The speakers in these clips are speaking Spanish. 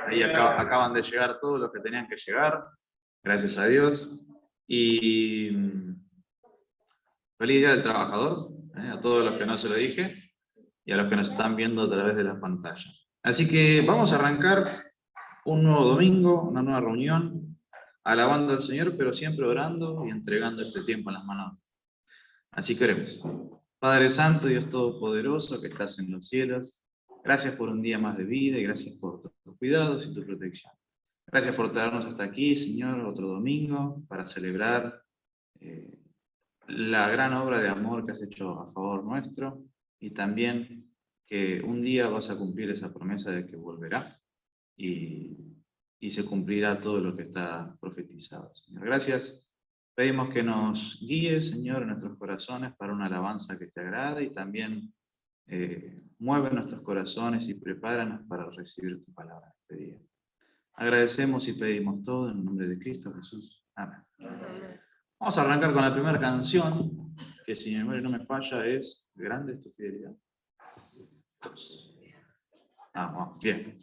Ahí acaban de llegar todos los que tenían que llegar, gracias a Dios. Y feliz Día del Trabajador, a todos los que no se lo dije, y a los que nos están viendo a través de las pantallas. Así que vamos a arrancar un nuevo domingo, una nueva reunión, alabando al Señor, pero siempre orando y entregando este tiempo en las manos. Así que oremos. Padre Santo, Dios Todopoderoso, que estás en los cielos, gracias por un día más de vida y gracias por tus cuidados y tu protección. Gracias por traernos hasta aquí, Señor, otro domingo, para celebrar la gran obra de amor que has hecho a favor nuestro, y también que un día vas a cumplir esa promesa de que volverá y se cumplirá todo lo que está profetizado. Señor, gracias. Pedimos que nos guíes, Señor, en nuestros corazones para una alabanza que te agrade, y también mueve nuestros corazones y prepáranos para recibir tu palabra este día. Agradecemos y pedimos todo en el nombre de Cristo Jesús. Amén. Vamos a arrancar con la primera canción, que si mi memoria no me falla es Grande es tu fidelidad. Vamos, bien.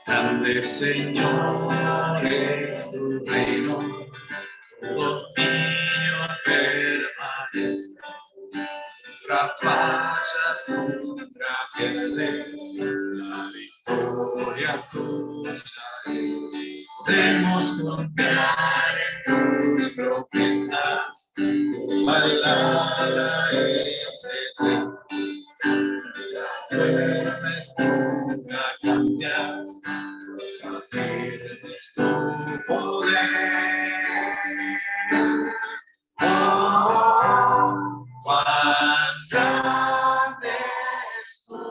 Grande Señor es tu reino, todo mío permanece. Ultrapassas nunca pierdes, la victoria tuya es. Podemos confiar en tus promesas, tu palabra es eterna. Duermes, nunca cambias, nunca pierdes tu poder. Cuán grande es tu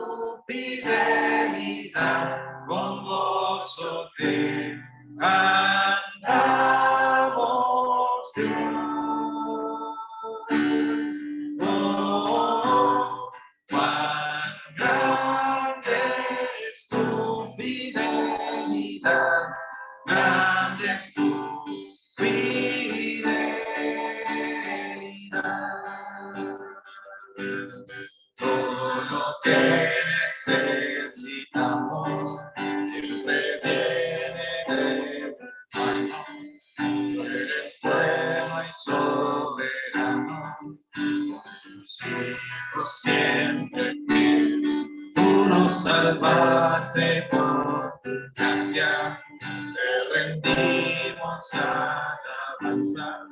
fidelidad, con gozo te cantamos, Dios. Oh, cuán grande es tu fidelidad, grande es tu fidelidad. Todo lo que necesitamos siempre viene de tu mano. Tú eres bueno y soberano, con tus hijos siempre fieles. Tú nos salvaste por tu gracia, te rendimos alabanzas,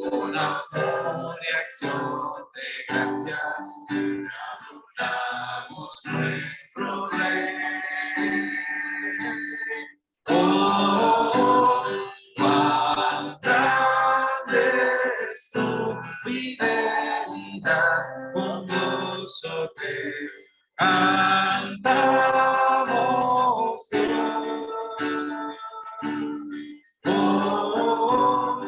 con amor y acción de gracias, te adoramos nuestro Rey. Oh, cuán grande es tu fidelidad, con gozo te cantamos, Dios. Oh,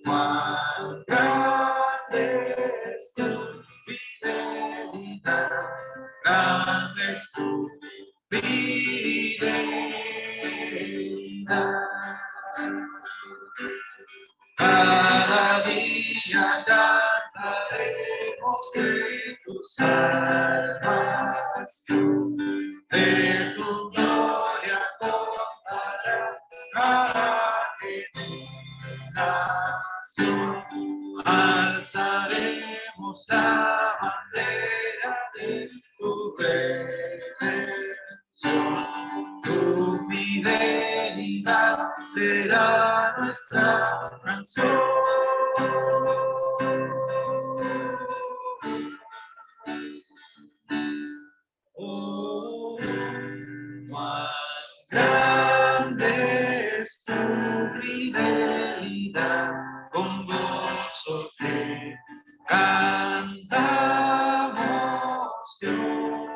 cuán grande es tu fidelidad, grande es tu fidelidad. Cada día cantaremos de tu salvación, de tu gloria contará cada generación. Alzaremos la bandera de tu redención. Tu fidelidad será nuestra canción. Oh, cuán grande es tu fidelidad, con gozo te cantamos, Dios.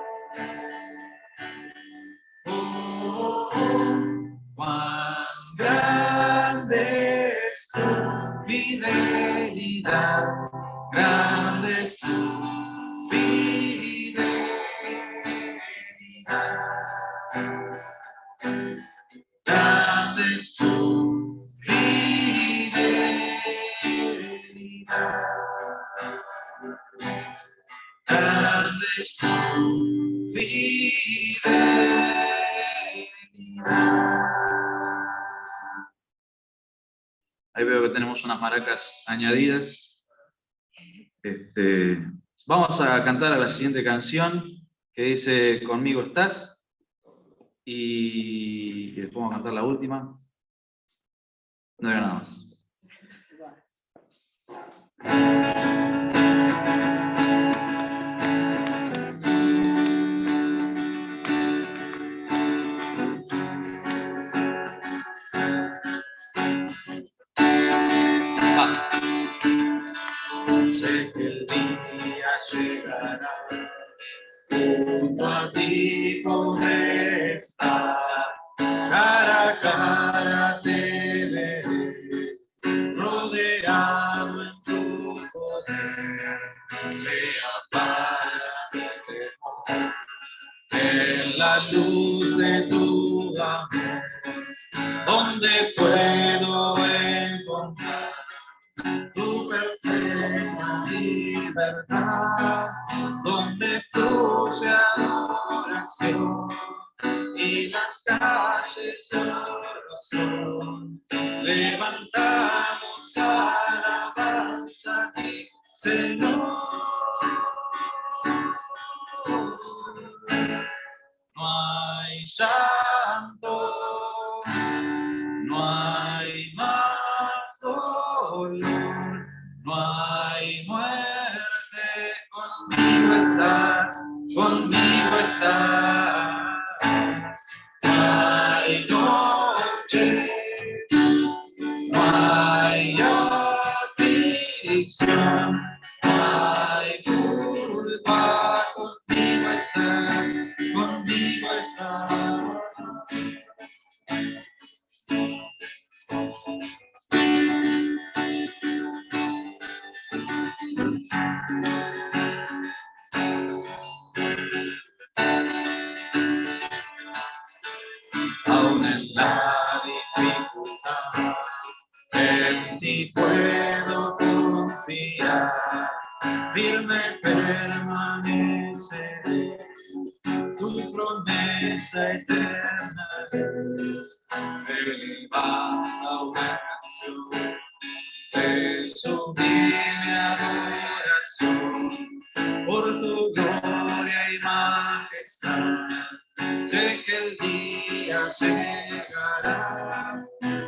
Oh, cuán grande es tu fidelidad, grande es tu fidelidad. es tu fidelidad. Grande es tu fidelidad. Ahí veo que tenemos unas maracas añadidas. Vamos a cantar a la siguiente canción que dice Conmigo estás. Y después vamos a cantar la última. No hay nada más. Sé que el día llegará, junto a ti podré estar, cara a cara te veré, rodeado en tu poder, se apaga mi temor, en la luz de tu amor, donde puedo encontrar tu perfecta libertad, donde fluye adoración y las calles de oración. Levantamos alabanza a ti, Señor. No hay llanto, no hay más dolor, no hay muerte, conmigo estás, conmigo estás. No hay noche, no hay aflicción, no hay culpa, conmigo estás, conmigo estás. Aún en la dificultad, en ti puedo confiar, firme permaneceré, tu promesa eterna es, se levanta una canción, de sublime adoración, por tu gloria y majestad. Sé que el día llegará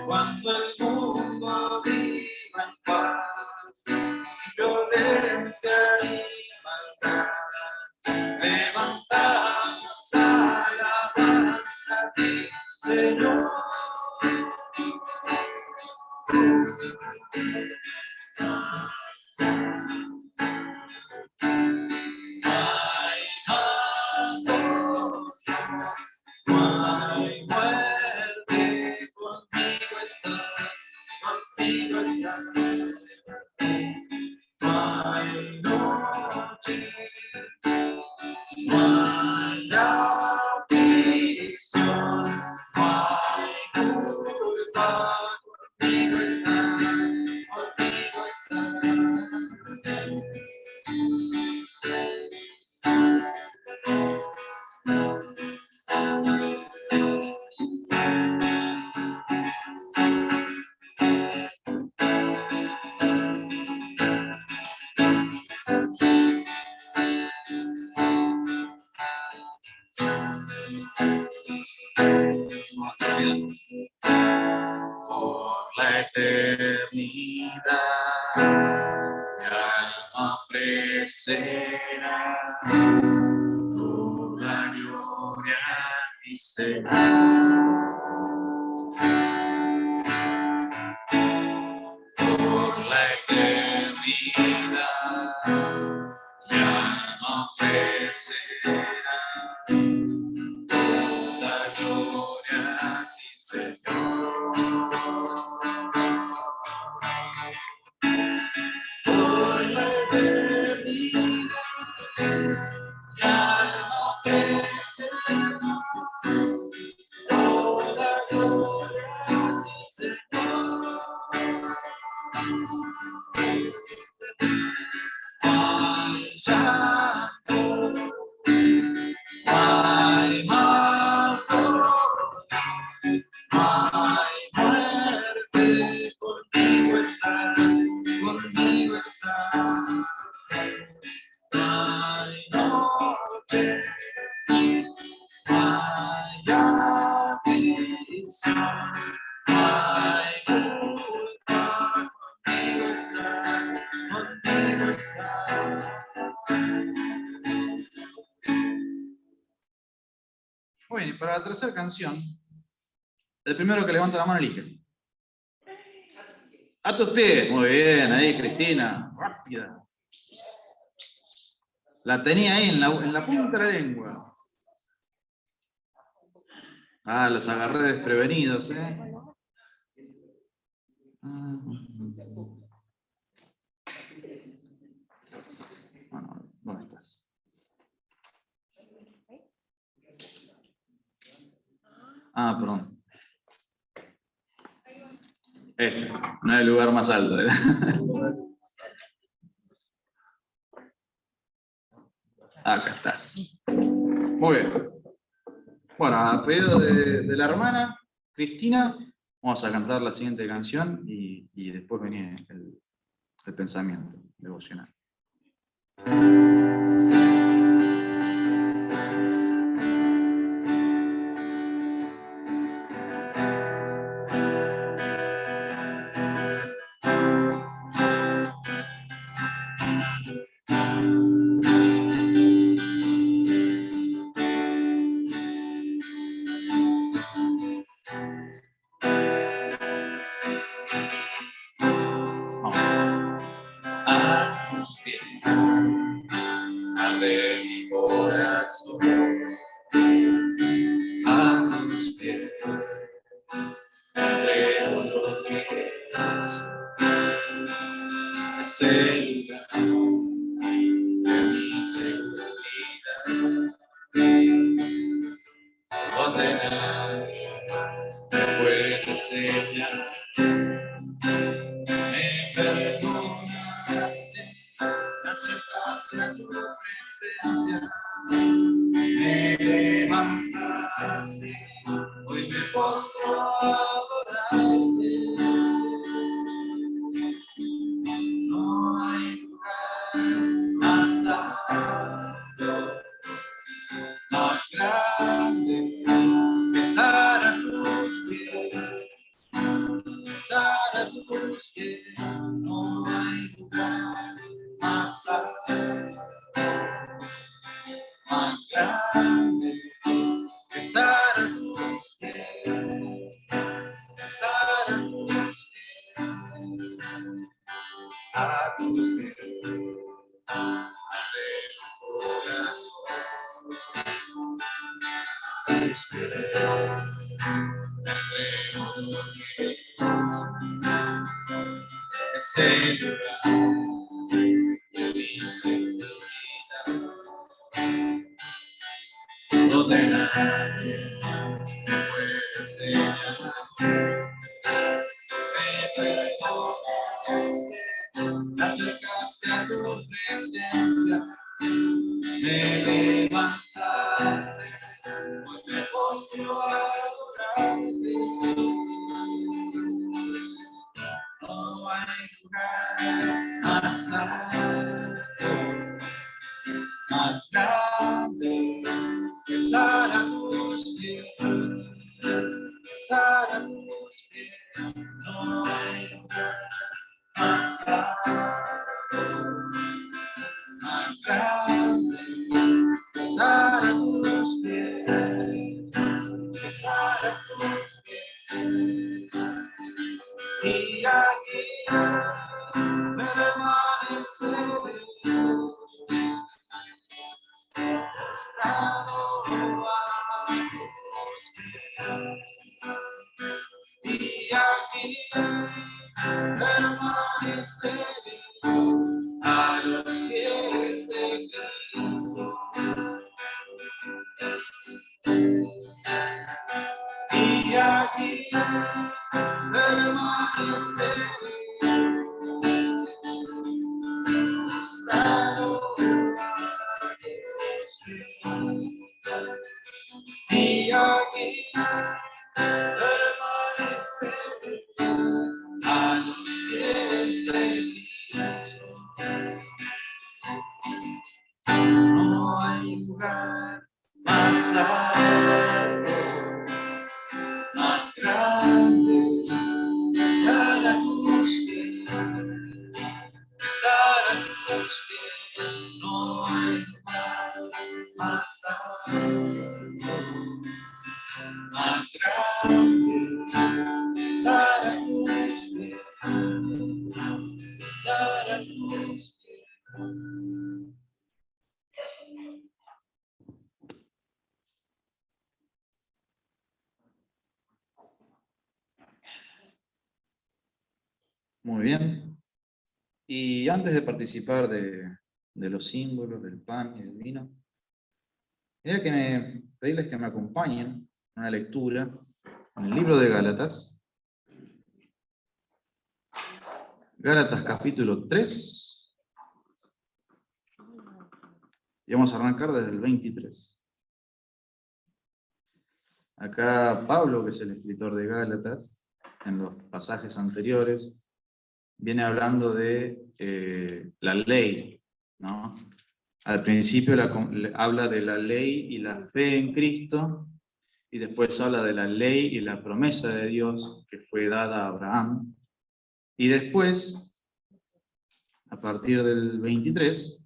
cuando el mundo viva en paz, sin violencia y maldad. Levantamos alabanza a ti, Señor. Por la eternidad, mi alma ofrecerá toda gloria a ti, Señor. Por la eternidad, mi alma ofrecerá toda gloria a ti, Señor. Por la eternidad, mi alma ofrecerá toda gloria a ti, Ay, puta, conmigo estás, conmigo estás. Muy bien, y para la tercera canción, el primero que levanta la mano elige. A tus pies. Muy bien, ahí Cristina, rápida. La tenía ahí en la punta de la lengua. Ah, los agarré desprevenidos, ¿eh? Bueno, ¿dónde estás? Ah, perdón. Ese, no es el lugar más alto. Acá estás. Muy bien. Bueno, a pedido de la hermana, Cristina, vamos a cantar la siguiente canción y después viene el pensamiento devocional. De mi corazón a tus pies, entrego lo que es el lugar de mi seguridad, donde nadie me puede señalar. Me perdonaste, me acercaste a tu presencia. Me levantaste, hoy me postro a adorarte. No hay lugar más alto, más grande que estar a tus pies, estar a tus pies. No hay lugar más alto, más grande que estar a tus pies, estar a tus pies, a tus pies, de mi corazón, a tus pies, entrego lo que es el lugar de mi seguridad, donde nadie me puede señalar. Me perdonaste, me acercaste a tu presencia, me levantaste, hoy me postro a adorarte. No hay lugar más alto, más grande que estar a tus pies, estar a tus pies. No hay lugar más alto, más grande que estar a tus pies, estar a tus pies. Y aquí permaneceré, postrado a tus pies. Y aquí permaneceré a los pies de Cristo. Y aquí permaneceré, postrado a tus pies. Y aquí permaneceré a los pies de Cristo. No hay lugar más alto, más más grande, besar a tus pies, besar a tus pies. Muy bien. Y antes de participar de los símbolos, del pan y del vino, quería pedirles que me acompañen en una lectura en el libro de Gálatas. Gálatas capítulo 3. Y vamos a arrancar desde el 23. Acá Pablo, que es el escritor de Gálatas, en los pasajes anteriores, viene hablando de la ley, ¿no? Al principio habla de la ley y la fe en Cristo, y después habla de la ley y la promesa de Dios que fue dada a Abraham. Y después, a partir del 23,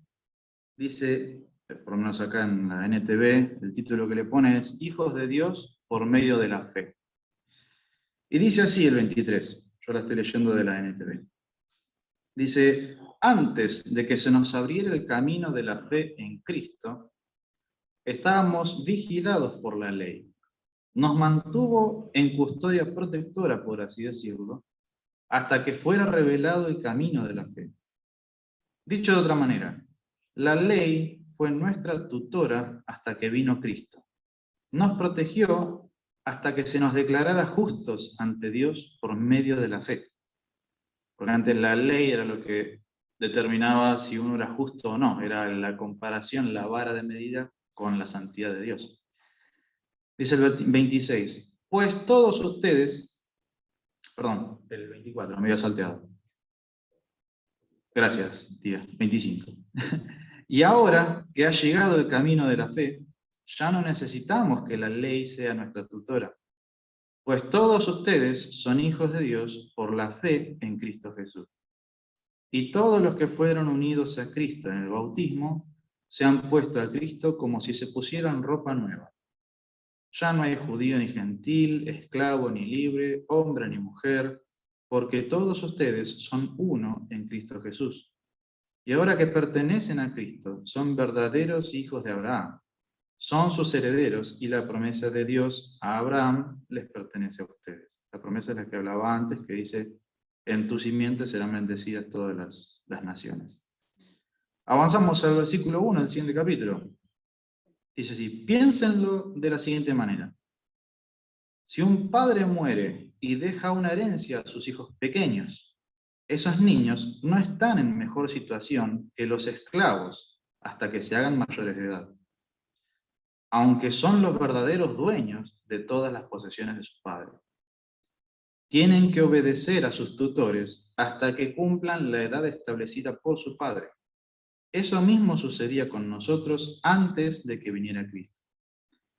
dice, por lo menos acá en la NTV, el título que le pone es Hijos de Dios por medio de la fe. Y dice así el 23, yo la estoy leyendo de la NTV. Dice, antes de que se nos abriera el camino de la fe en Cristo, estábamos vigilados por la ley. Nos mantuvo en custodia protectora, por así decirlo, hasta que fuera revelado el camino de la fe. Dicho de otra manera, la ley fue nuestra tutora hasta que vino Cristo. Nos protegió hasta que se nos declarara justos ante Dios por medio de la fe. Porque antes la ley era lo que determinaba si uno era justo o no, era la comparación, la vara de medida con la santidad de Dios. Dice el 26, pues todos ustedes, perdón, el 24, me había salteado. Gracias, tía, 25. Y ahora que ha llegado el camino de la fe, ya no necesitamos que la ley sea nuestra tutora, pues todos ustedes son hijos de Dios por la fe en Cristo Jesús. Y todos los que fueron unidos a Cristo en el bautismo se han puesto a Cristo como si se pusieran ropa nueva. Ya no hay judío ni gentil, esclavo ni libre, hombre ni mujer, porque todos ustedes son uno en Cristo Jesús. Y ahora que pertenecen a Cristo, son verdaderos hijos de Abraham. Son sus herederos y la promesa de Dios a Abraham les pertenece a ustedes. La promesa es la que hablaba antes, que dice, en tu simiente serán bendecidas todas las naciones. Avanzamos al versículo 1 del siguiente capítulo. Dice así, piénsenlo de la siguiente manera. Si un padre muere y deja una herencia a sus hijos pequeños, esos niños no están en mejor situación que los esclavos hasta que se hagan mayores de edad, aunque son los verdaderos dueños de todas las posesiones de su padre. Tienen que obedecer a sus tutores hasta que cumplan la edad establecida por su padre. Eso mismo sucedía con nosotros antes de que viniera Cristo.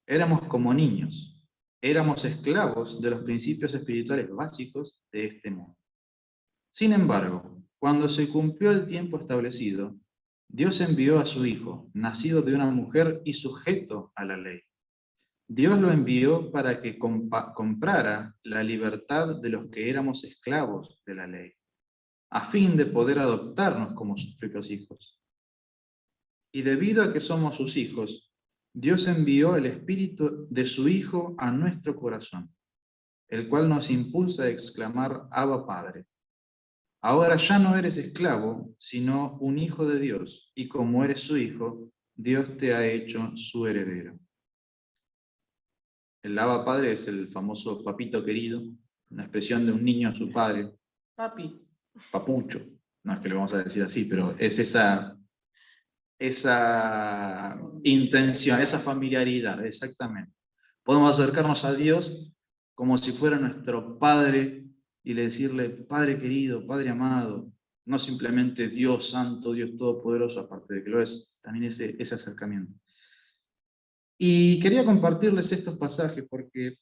Éramos como niños, éramos esclavos de los principios espirituales básicos de este mundo. Sin embargo, cuando se cumplió el tiempo establecido, Dios envió a su Hijo, nacido de una mujer y sujeto a la ley. Dios lo envió para que comprara la libertad de los que éramos esclavos de la ley, a fin de poder adoptarnos como sus propios hijos. Y debido a que somos sus hijos, Dios envió el Espíritu de su Hijo a nuestro corazón, el cual nos impulsa a exclamar, Abba Padre. Ahora ya no eres esclavo, sino un hijo de Dios, y como eres su hijo, Dios te ha hecho su heredero. El Abba Padre es el famoso papito querido, una expresión de un niño a su padre. Papi, papucho. No es que le vamos a decir así, pero es esa intención, esa familiaridad, exactamente. Podemos acercarnos a Dios como si fuera nuestro Padre y decirle, Padre querido, Padre amado, no simplemente Dios santo, Dios todopoderoso, aparte de que lo es, también ese acercamiento. Y quería compartirles estos pasajes porque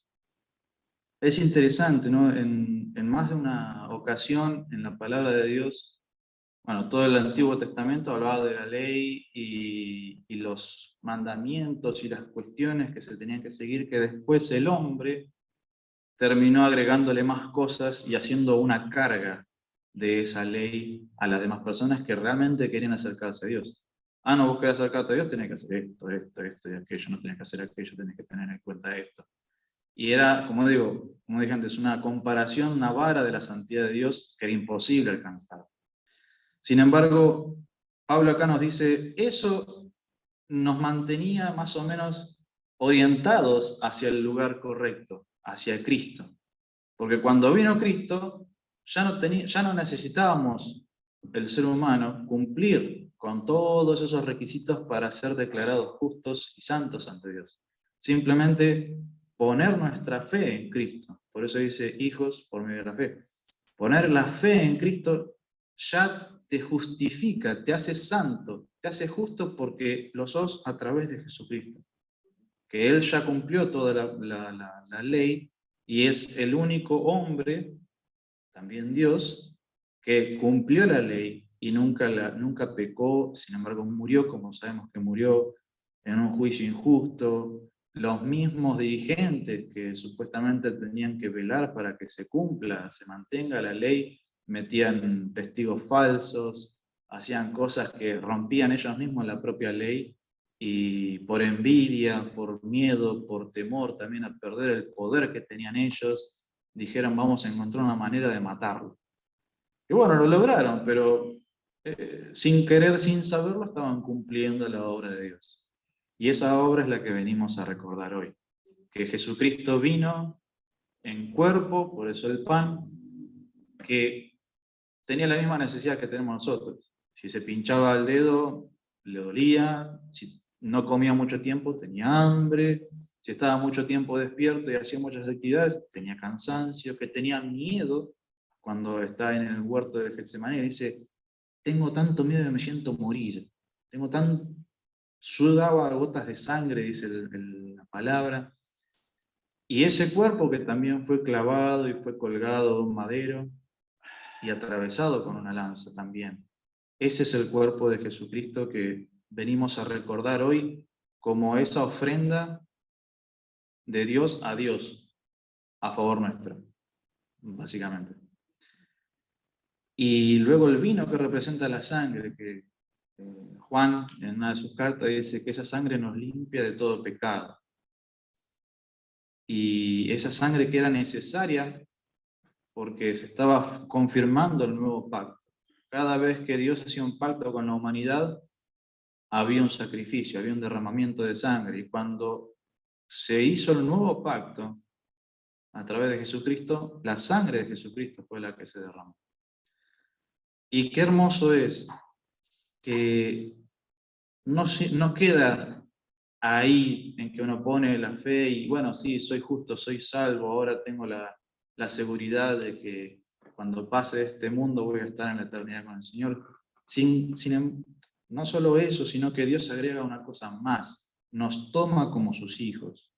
es interesante, ¿no? En más de una ocasión en la palabra de Dios bueno, todo el Antiguo Testamento hablaba de la ley y los mandamientos y las cuestiones que se tenían que seguir, que después el hombre terminó agregándole más cosas y haciendo una carga de esa ley a las demás personas que realmente querían acercarse a Dios. Ah, no, vos querés acercarte a Dios, tenés que hacer esto, esto, esto y aquello, no tenés que hacer aquello, tenés que tener en cuenta esto. Y era, como digo, como dije antes, una comparación, una vara de la santidad de Dios que era imposible alcanzar. Sin embargo, Pablo acá nos dice, eso nos mantenía más o menos orientados hacia el lugar correcto, hacia Cristo. Porque cuando vino Cristo, ya no necesitábamos, el ser humano, cumplir con todos esos requisitos para ser declarados justos y santos ante Dios. Simplemente poner nuestra fe en Cristo. Por eso dice, hijos, por medio de la fe. Poner la fe en Cristo ya te justifica, te hace santo, te hace justo porque lo sos a través de Jesucristo. Que Él ya cumplió toda la ley y es el único hombre, también Dios, que cumplió la ley y nunca pecó, sin embargo murió, como sabemos que murió en un juicio injusto. Los mismos dirigentes que supuestamente tenían que velar para que se cumpla, se mantenga la ley, metían testigos falsos, hacían cosas que rompían ellos mismos la propia ley, y por envidia, por miedo, por temor también a perder el poder que tenían ellos, dijeron vamos a encontrar una manera de matarlo. Y bueno, lo lograron, pero sin querer, sin saberlo, estaban cumpliendo la obra de Dios. Y esa obra es la que venimos a recordar hoy. Que Jesucristo vino en cuerpo, por eso el pan, que tenía la misma necesidad que tenemos nosotros. Si se pinchaba el dedo, le dolía. Si no comía mucho tiempo, tenía hambre. Si estaba mucho tiempo despierto y hacía muchas actividades, tenía cansancio, que tenía miedo. Cuando está en el huerto de Getsemaní, dice, tengo tanto miedo que me siento morir. Tengo tan... Sudaba gotas de sangre, dice la palabra. Y ese cuerpo que también fue clavado y fue colgado de un madero y atravesado con una lanza también. Ese es el cuerpo de Jesucristo que venimos a recordar hoy como esa ofrenda de Dios, a favor nuestro, básicamente. Y luego el vino que representa la sangre, que Juan en una de sus cartas dice que esa sangre nos limpia de todo pecado. Y esa sangre que era necesaria porque se estaba confirmando el nuevo pacto. Cada vez que Dios hacía un pacto con la humanidad, había un sacrificio, había un derramamiento de sangre. Y cuando se hizo el nuevo pacto, a través de Jesucristo, la sangre de Jesucristo fue la que se derramó. Y qué hermoso es que no queda ahí en que uno pone la fe y bueno, sí, soy justo, soy salvo, ahora tengo la seguridad de que cuando pase este mundo voy a estar en la eternidad con el Señor. No solo eso, sino que Dios agrega una cosa más, nos toma como sus hijos.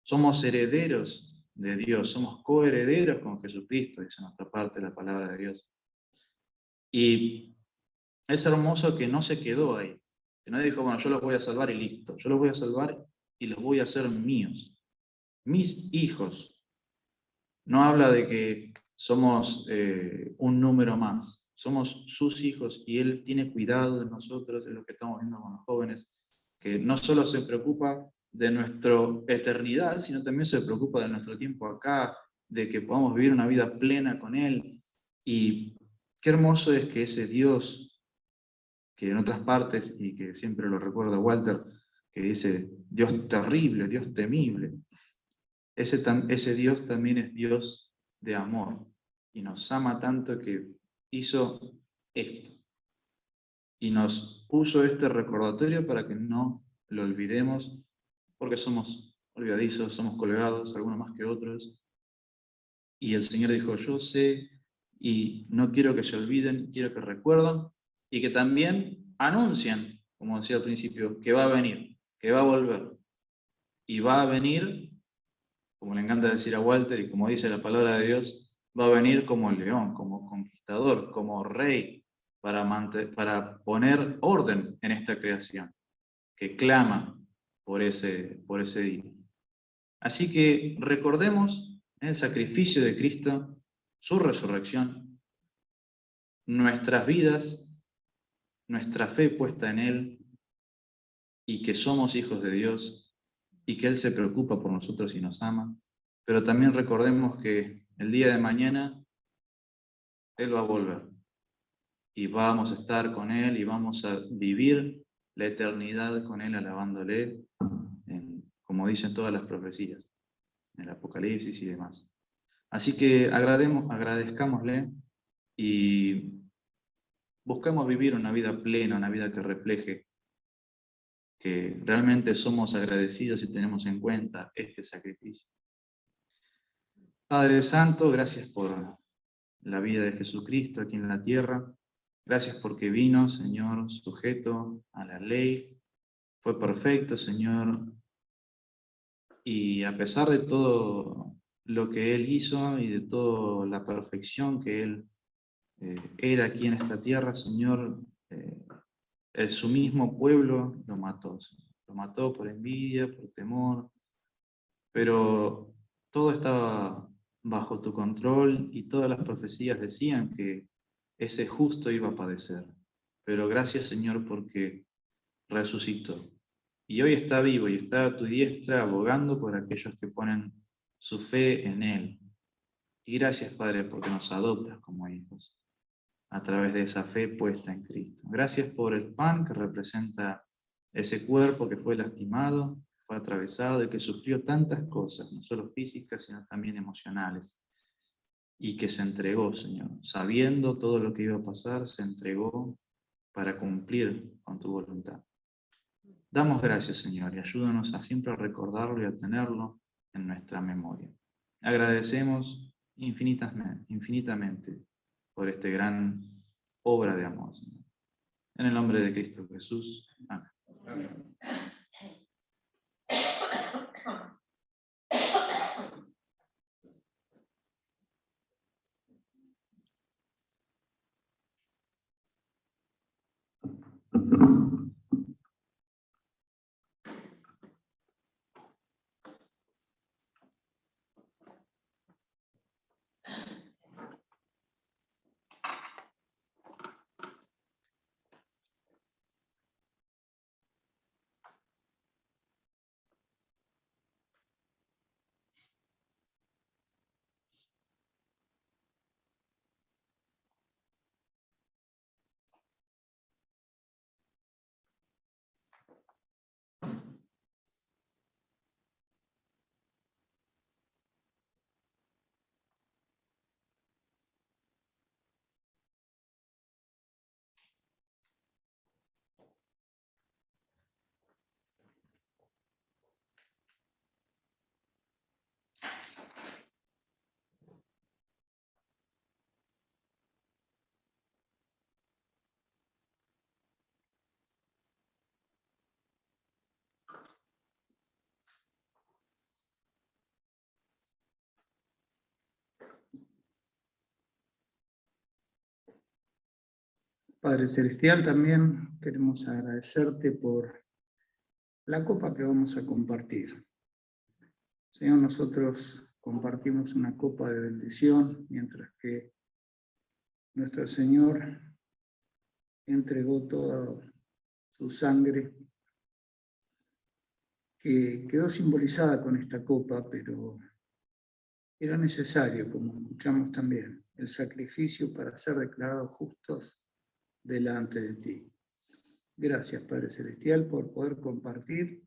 Somos herederos de Dios, somos coherederos con Jesucristo, dice en otra parte la palabra de Dios. Y es hermoso que no se quedó ahí, que no dijo, bueno, yo los voy a salvar y listo, yo los voy a salvar y los voy a hacer míos, mis hijos. No habla de que somos un número más, somos sus hijos y Él tiene cuidado de nosotros, es lo que estamos viendo con los jóvenes, que no solo se preocupa de nuestra eternidad, sino también se preocupa de nuestro tiempo acá, de que podamos vivir una vida plena con Él. Y qué hermoso es que ese Dios, que en otras partes, y que siempre lo recuerda Walter, que dice, Dios terrible, Dios temible, ese Dios también es Dios de amor, y nos ama tanto que hizo esto, y nos puso este recordatorio para que no lo olvidemos, porque somos olvidadizos, somos colgados, algunos más que otros, y el Señor dijo, yo sé, y no quiero que se olviden, quiero que recuerden, y que también anuncien, como decía al principio, que va a venir, que va a volver, y va a venir, como le encanta decir a Walter, y como dice la palabra de Dios, va a venir como león, como conquistador, como rey, para poner orden en esta creación, que clama por ese día. Así que recordemos el sacrificio de Cristo, su resurrección, nuestras vidas, nuestra fe puesta en Él, y que somos hijos de Dios, y que Él se preocupa por nosotros y nos ama. Pero también recordemos que el día de mañana Él va a volver, y vamos a estar con Él, y vamos a vivir la eternidad con Él, alabándole, como dicen todas las profecías, en el Apocalipsis y demás. Así que agradezcámosle y buscamos vivir una vida plena, una vida que refleje que realmente somos agradecidos y tenemos en cuenta este sacrificio. Padre Santo, gracias por la vida de Jesucristo aquí en la tierra. Gracias porque vino, Señor, sujeto a la ley. Fue perfecto, Señor. Y a pesar de todo lo que Él hizo y de toda la perfección que Él era aquí en esta tierra, Señor, su mismo pueblo lo mató. Señor. Lo mató por envidia, por temor, pero todo estaba bajo tu control y todas las profecías decían que ese justo iba a padecer. Pero gracias, Señor, porque resucitó. Y hoy está vivo y está a tu diestra abogando por aquellos que ponen su fe en Él. Y gracias, Padre, porque nos adoptas como hijos a través de esa fe puesta en Cristo. Gracias por el pan que representa ese cuerpo que fue lastimado, fue atravesado y que sufrió tantas cosas, no solo físicas, sino también emocionales. Y que se entregó, Señor. Sabiendo todo lo que iba a pasar, se entregó para cumplir con tu voluntad. Damos gracias, Señor, y ayúdanos a siempre recordarlo y a tenerlo en nuestra memoria. Agradecemos infinitamente por esta gran obra de amor, Señor. En el nombre de Cristo Jesús. Amén. Amén. Padre Celestial, también queremos agradecerte por la copa que vamos a compartir. Señor, nosotros compartimos una copa de bendición, mientras que nuestro Señor entregó toda su sangre, que quedó simbolizada con esta copa, pero era necesario, como escuchamos también, el sacrificio para ser declarados justos delante de ti. Gracias, Padre Celestial, por poder compartir,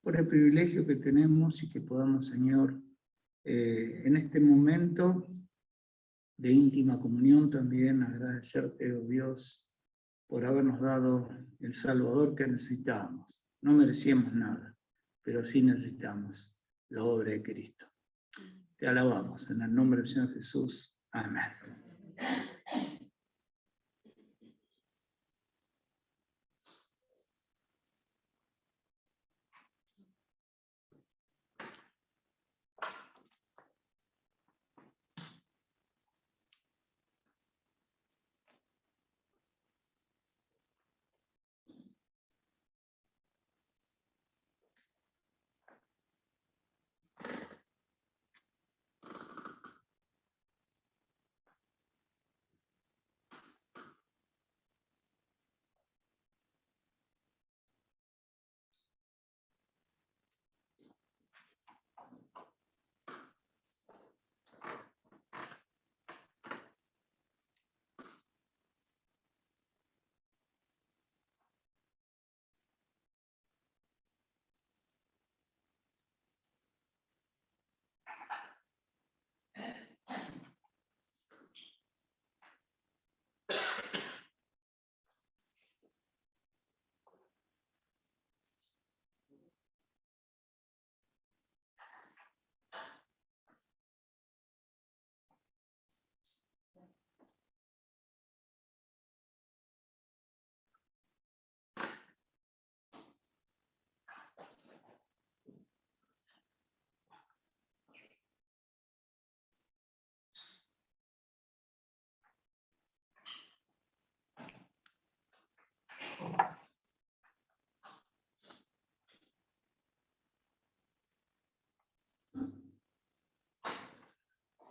por el privilegio que tenemos y que podamos, Señor, en este momento de íntima comunión también agradecerte, oh Dios, por habernos dado el Salvador que necesitábamos. No merecíamos nada, pero sí necesitamos la obra de Cristo. Te alabamos en el nombre del Señor Jesús. Amén.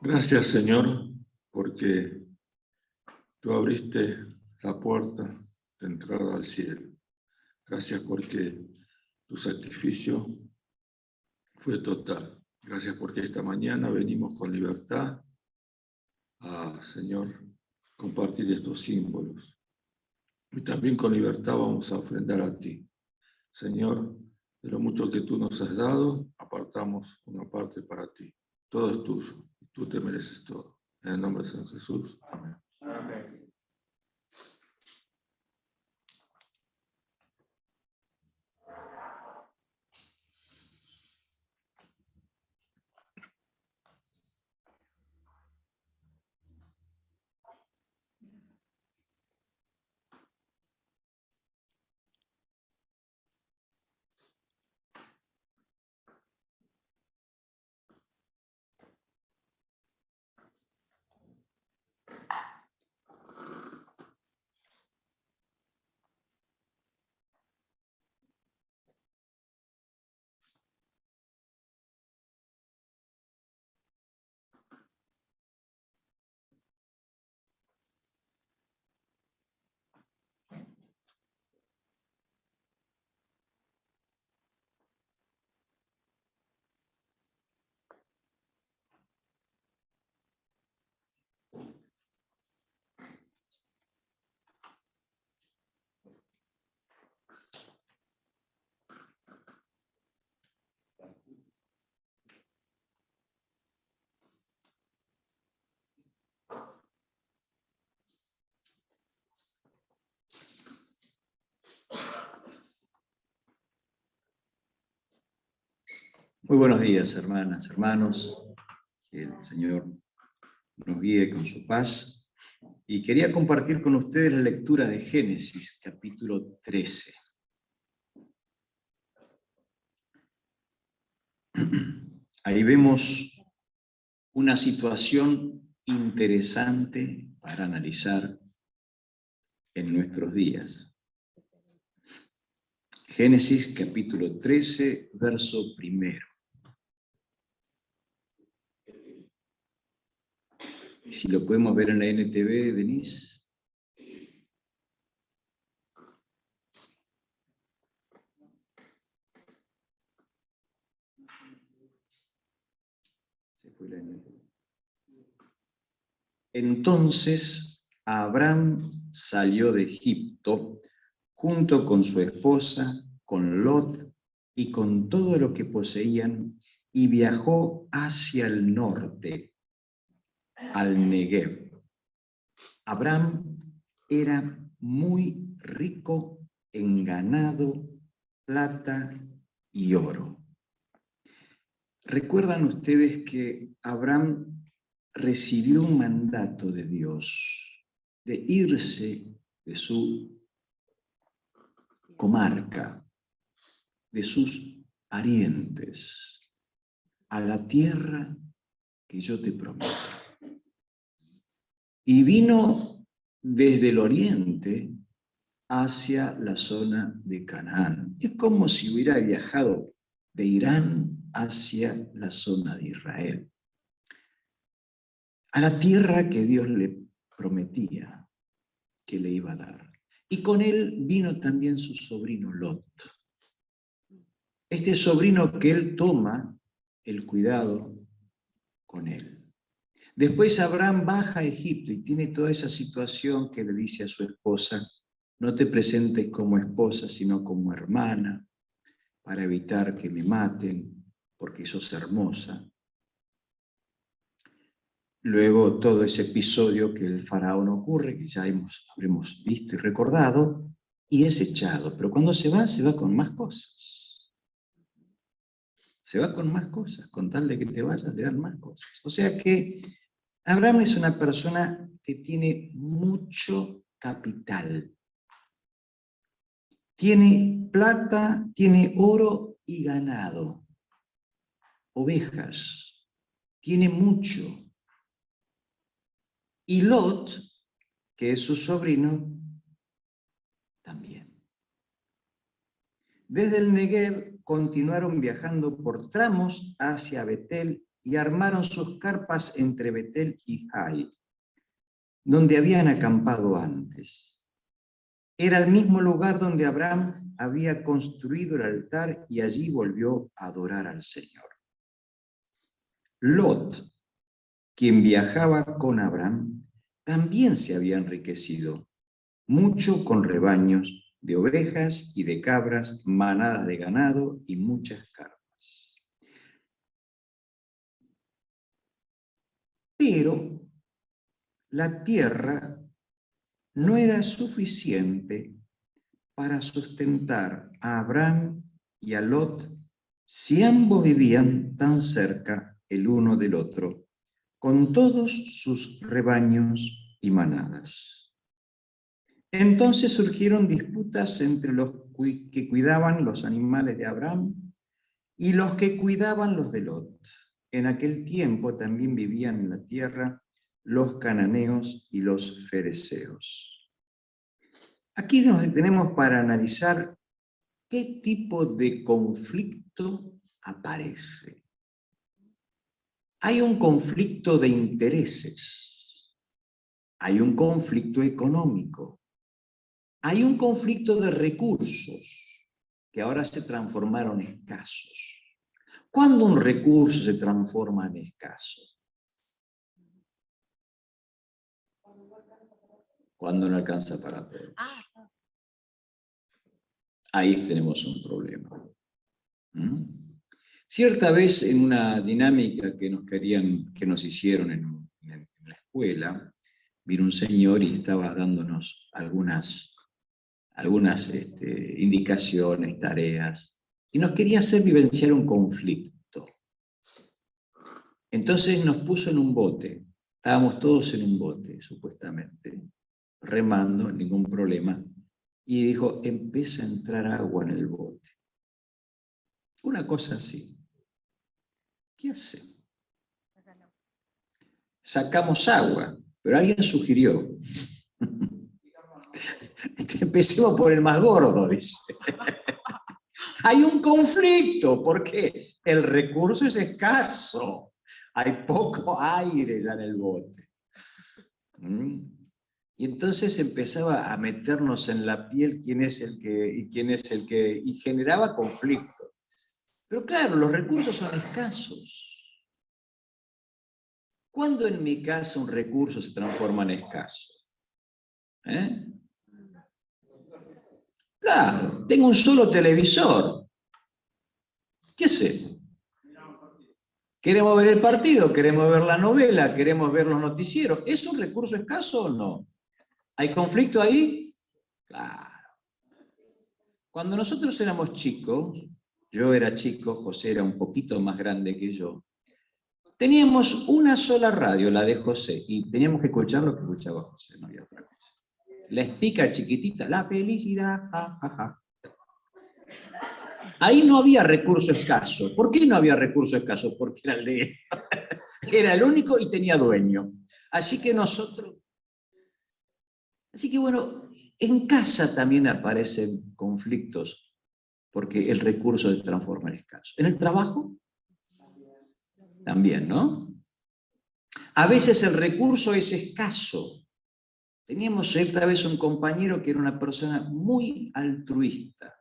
Gracias, Señor, porque tú abriste la puerta de entrada al cielo. Gracias porque tu sacrificio fue total. Gracias porque esta mañana venimos con libertad a, Señor, compartir estos símbolos. Y también con libertad vamos a ofrendar a ti. Señor, de lo mucho que tú nos has dado, apartamos una parte para ti. Todo es tuyo y tú te mereces todo. En el nombre de San Jesús. Amén. Amén. Muy buenos días, hermanas, hermanos. Que el Señor nos guíe con su paz. Y quería compartir con ustedes la lectura de Génesis, capítulo 13. Ahí vemos una situación interesante para analizar en nuestros días. Génesis, capítulo 13, verso 1. Si lo podemos ver en la NTV, Denise. Se fue la NTV. Entonces Abraham salió de Egipto junto con su esposa, con Lot y con todo lo que poseían, y viajó hacia el norte, al Negev. Abraham era muy rico en ganado, plata y oro. ¿Recuerdan ustedes que Abraham recibió un mandato de Dios de irse de su comarca, de sus parientes, a la tierra que yo te prometo? Y vino desde el oriente hacia la zona de Canaán. Es como si hubiera viajado de Irán hacia la zona de Israel, a la tierra que Dios le prometía que le iba a dar. Y con él vino también su sobrino Lot. Este sobrino que él toma el cuidado con él. Después Abraham baja a Egipto y tiene toda esa situación que le dice a su esposa: no te presentes como esposa, sino como hermana, para evitar que me maten, porque sos hermosa. Luego todo ese episodio que el faraón ocurre, que ya habremos visto y recordado, y es echado. Pero cuando se va con más cosas. Se va con más cosas, con tal de que te vayas, le dan más cosas. O sea que Abraham es una persona que tiene mucho capital. Tiene plata, tiene oro y ganado. Ovejas. Tiene mucho. Y Lot, que es su sobrino, también. Desde el Negev continuaron viajando por tramos hacia Betel y armaron sus carpas entre Betel y Jai, donde habían acampado antes. Era el mismo lugar donde Abraham había construido el altar y allí volvió a adorar al Señor. Lot, quien viajaba con Abraham, también se había enriquecido, mucho con rebaños de ovejas y de cabras, manadas de ganado y muchas carpas. Pero la tierra no era suficiente para sustentar a Abraham y a Lot si ambos vivían tan cerca el uno del otro, con todos sus rebaños y manadas. Entonces surgieron disputas entre los que cuidaban los animales de Abraham y los que cuidaban los de Lot. En aquel tiempo también vivían en la tierra los cananeos y los fereceos. Aquí nos detenemos para analizar qué tipo de conflicto aparece. Hay un conflicto de intereses, hay un conflicto económico, hay un conflicto de recursos que ahora se transformaron escasos. ¿Cuándo un recurso se transforma en escaso? Cuando no alcanza para todos. Ahí tenemos un problema. Cierta vez en una dinámica que nos hicieron en la escuela, vino un señor y estaba dándonos algunas indicaciones, tareas, y nos quería hacer vivenciar un conflicto. Entonces nos puso en un bote, estábamos todos en un bote, supuestamente, remando, ningún problema, y dijo, empieza a entrar agua en el bote. Una cosa así. ¿Qué hacemos? Sacamos agua, pero alguien sugirió. Empecemos por el más gordo, dice. Hay un conflicto, porque el recurso es escaso. Hay poco aire ya en el bote. Y entonces empezaba a meternos en la piel quién es el que, y generaba conflicto. Pero claro, los recursos son escasos. ¿Cuándo en mi casa un recurso se transforma en escaso? Claro, tengo un solo televisor. ¿Qué sé? ¿Queremos ver el partido? ¿Queremos ver la novela? ¿Queremos ver los noticieros? ¿Es un recurso escaso o no? ¿Hay conflicto ahí? Claro. Cuando nosotros éramos chicos, yo era chico, José era un poquito más grande que yo, teníamos una sola radio, la de José, y teníamos que escuchar lo que escuchaba José, no había otra cosa. La espica chiquitita, la felicidad, ja, ja, ja. Ahí no había recurso escaso. ¿Por qué no había recurso escaso? Porque era el de él. Era el único y tenía dueño. Así que bueno, en casa también aparecen conflictos, porque el recurso se transforma en escaso. En el trabajo, también, ¿no? A veces el recurso es escaso. Teníamos esta vez un compañero que era una persona muy altruista.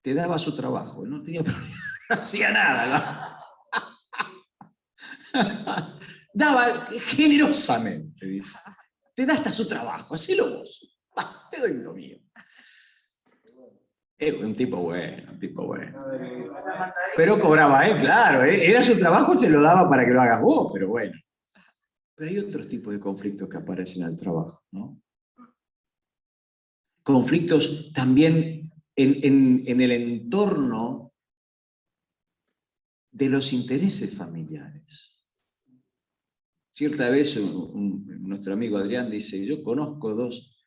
Te daba su trabajo, no tenía problema, no hacía nada, ¿no? Daba generosamente, dice. Te da hasta su trabajo, hacelo vos. Te doy lo mío. Un tipo bueno, un tipo bueno. Pero cobraba él, claro, era su trabajo, se lo daba para que lo hagas vos, pero bueno. Pero hay otros tipos de conflictos que aparecen al trabajo, ¿no? Conflictos también en el entorno de los intereses familiares. Cierta vez nuestro amigo Adrián dice, yo conozco dos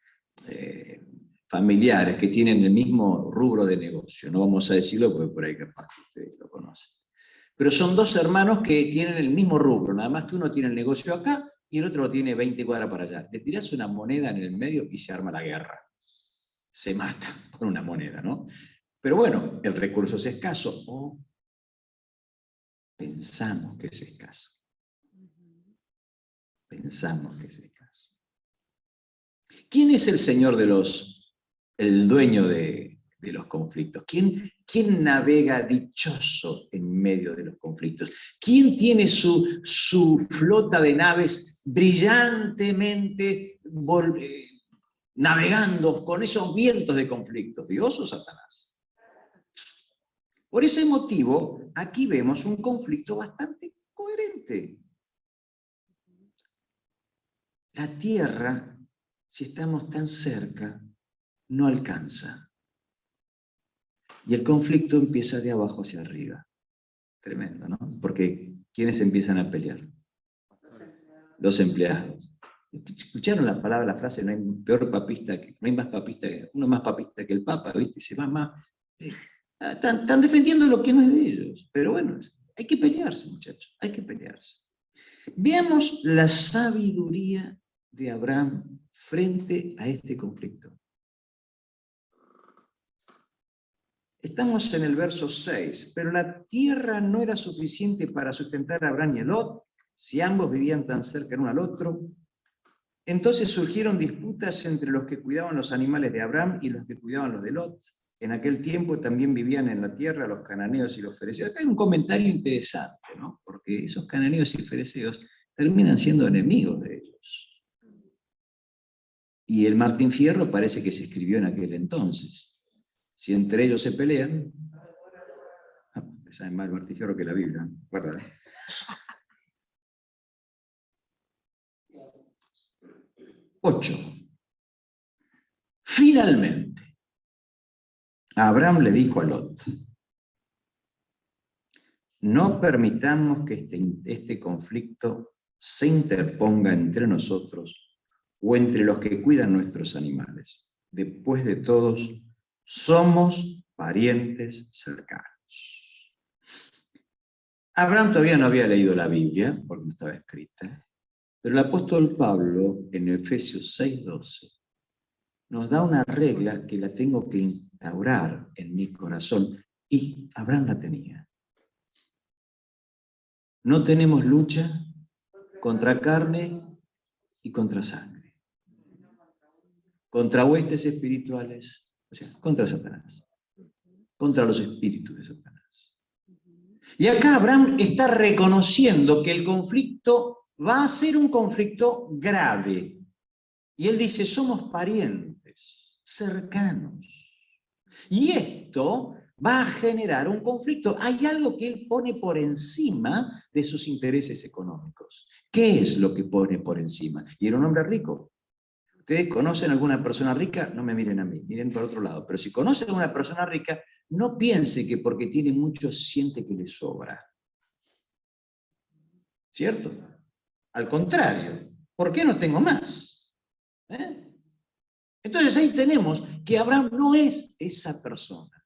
familiares que tienen el mismo rubro de negocio, no vamos a decirlo porque por ahí capaz que ustedes lo conocen. Pero son dos hermanos que tienen el mismo rubro, nada más que uno tiene el negocio acá y el otro lo tiene 20 cuadras para allá. Le tirás una moneda en el medio y se arma la guerra. Se mata con una moneda, ¿no? Pero bueno, el recurso es escaso. pensamos que es escaso. Pensamos que es escaso. ¿Quién es el señor el dueño de los conflictos? ¿Quién navega dichoso en medio de los conflictos? ¿Quién tiene su flota de naves brillantemente navegando con esos vientos de conflictos? ¿Dios o Satanás? Por ese motivo, aquí vemos un conflicto bastante coherente. La tierra, si estamos tan cerca, no alcanza. Y el conflicto empieza de abajo hacia arriba. Tremendo, ¿no? Porque ¿quiénes empiezan a pelear? Los empleados. ¿Escucharon la frase? No hay peor papista, no hay más papista, uno más papista que el Papa, ¿viste? Se va más. Están defendiendo lo que no es de ellos. Pero bueno, hay que pelearse, muchachos, hay que pelearse. Veamos la sabiduría de Abraham frente a este conflicto. Estamos en el verso 6, pero la tierra no era suficiente para sustentar a Abraham y a Lot, si ambos vivían tan cerca el uno al otro. Entonces surgieron disputas entre los que cuidaban los animales de Abraham y los que cuidaban los de Lot. En aquel tiempo también vivían en la tierra los cananeos y los fereceos. Acá hay un comentario interesante, ¿no? Porque esos cananeos y fereceos terminan siendo enemigos de ellos. Y el Martín Fierro parece que se escribió en aquel entonces. Si entre ellos se pelean, saben más el Martín Fierro que la Biblia, guarda. 8. Finalmente, Abraham le dijo a Lot: no permitamos que este conflicto se interponga entre nosotros o entre los que cuidan nuestros animales. Después de todos, somos parientes cercanos. Abraham todavía no había leído la Biblia, porque no estaba escrita, pero el apóstol Pablo, en Efesios 6:12, nos da una regla que la tengo que instaurar en mi corazón, y Abraham la tenía. No tenemos lucha contra carne y contra sangre, contra huestes espirituales, o sea, contra Satanás, contra los espíritus de Satanás. Y acá Abraham está reconociendo que el conflicto va a ser un conflicto grave. Y él dice, somos parientes, cercanos. Y esto va a generar un conflicto. Hay algo que él pone por encima de sus intereses económicos. ¿Qué es lo que pone por encima? Y era un hombre rico. ¿Ustedes conocen a alguna persona rica? No me miren a mí, miren por otro lado. Pero si conocen a una persona rica, no piense que porque tiene mucho siente que le sobra. ¿Cierto? Al contrario, ¿por qué no tengo más? Entonces ahí tenemos que Abraham no es esa persona.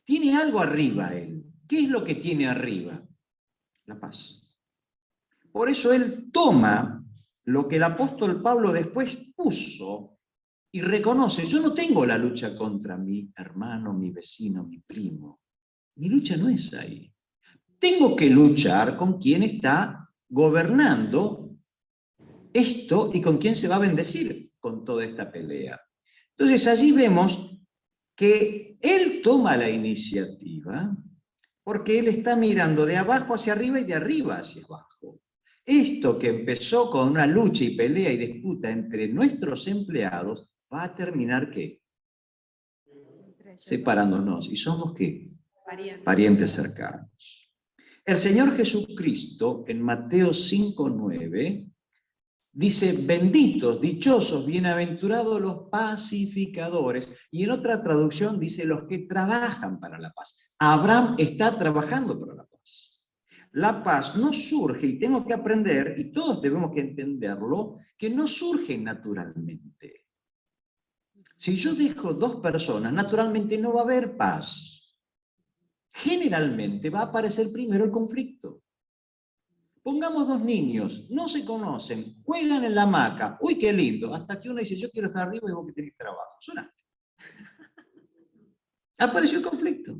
Tiene algo arriba él. ¿Qué es lo que tiene arriba? La paz. Por eso él toma lo que el apóstol Pablo después puso y reconoce, yo no tengo la lucha contra mi hermano, mi vecino, mi primo. Mi lucha no es ahí. Tengo que luchar con quien está gobernando esto y con quien se va a bendecir con toda esta pelea. Entonces allí vemos que él toma la iniciativa porque él está mirando de abajo hacia arriba y de arriba hacia abajo. Esto que empezó con una lucha y pelea y disputa entre nuestros empleados va a terminar ¿qué? Separándonos. ¿Y somos qué? Parientes cercanos. El Señor Jesucristo en Mateo 5:9 dice, benditos, dichosos, bienaventurados los pacificadores. Y en otra traducción dice, los que trabajan para la paz. Abraham está trabajando para la paz. La paz no surge, y tengo que aprender, y todos debemos que entenderlo, que no surge naturalmente. Si yo dejo dos personas, naturalmente no va a haber paz. Generalmente va a aparecer primero el conflicto. Pongamos dos niños, no se conocen, juegan en la hamaca, uy, qué lindo, hasta que uno dice, yo quiero estar arriba y vos que tenés trabajo. Sonaste. Apareció el conflicto.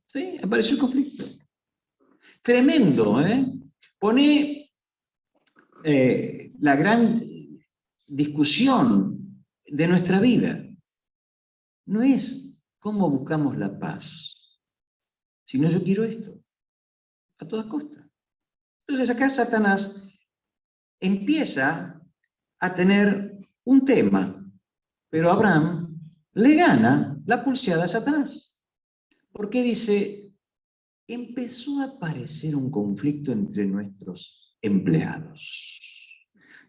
¿Sí? Apareció el conflicto. Tremendo, ¿eh? Pone la gran discusión de nuestra vida. No es cómo buscamos la paz, sino yo quiero esto, a toda costa. Entonces acá Satanás empieza a tener un tema, pero Abraham le gana la pulseada a Satanás. Porque dice, empezó a aparecer un conflicto entre nuestros empleados.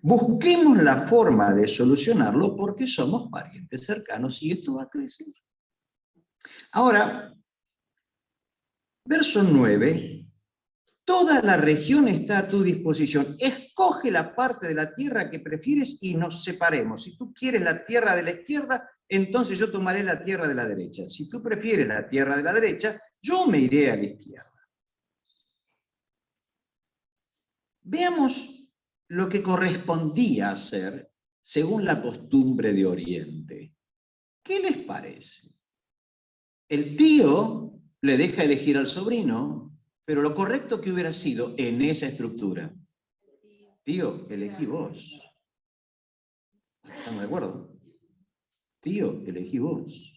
Busquemos la forma de solucionarlo porque somos parientes cercanos y esto va a crecer. Ahora, verso 9, toda la región está a tu disposición. Escoge la parte de la tierra que prefieres y nos separemos. Si tú quieres la tierra de la izquierda, entonces yo tomaré la tierra de la derecha. Si tú prefieres la tierra de la derecha, yo me iré a la izquierda. Veamos lo que correspondía hacer según la costumbre de Oriente. ¿Qué les parece? El tío le deja elegir al sobrino, pero lo correcto que hubiera sido en esa estructura. Tío, elegí vos. ¿Estamos de acuerdo? Tío, elegí vos.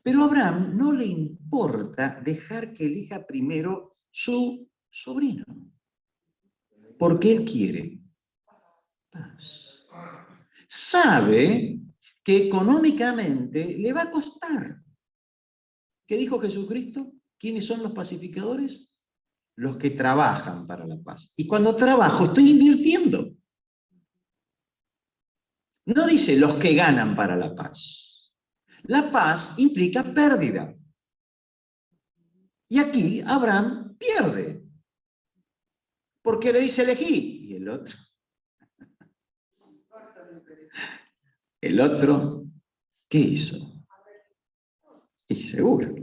Pero a Abraham no le importa dejar que elija primero su sobrino. Porque él quiere paz. Sabe que económicamente le va a costar. ¿Qué dijo Jesucristo? ¿Quiénes son los pacificadores? Los que trabajan para la paz. Y cuando trabajo estoy invirtiendo. No dice los que ganan para la paz. La paz implica pérdida. Y aquí Abraham pierde. Porque le dice elegí. Y el otro. El otro, ¿qué hizo? Y seguro.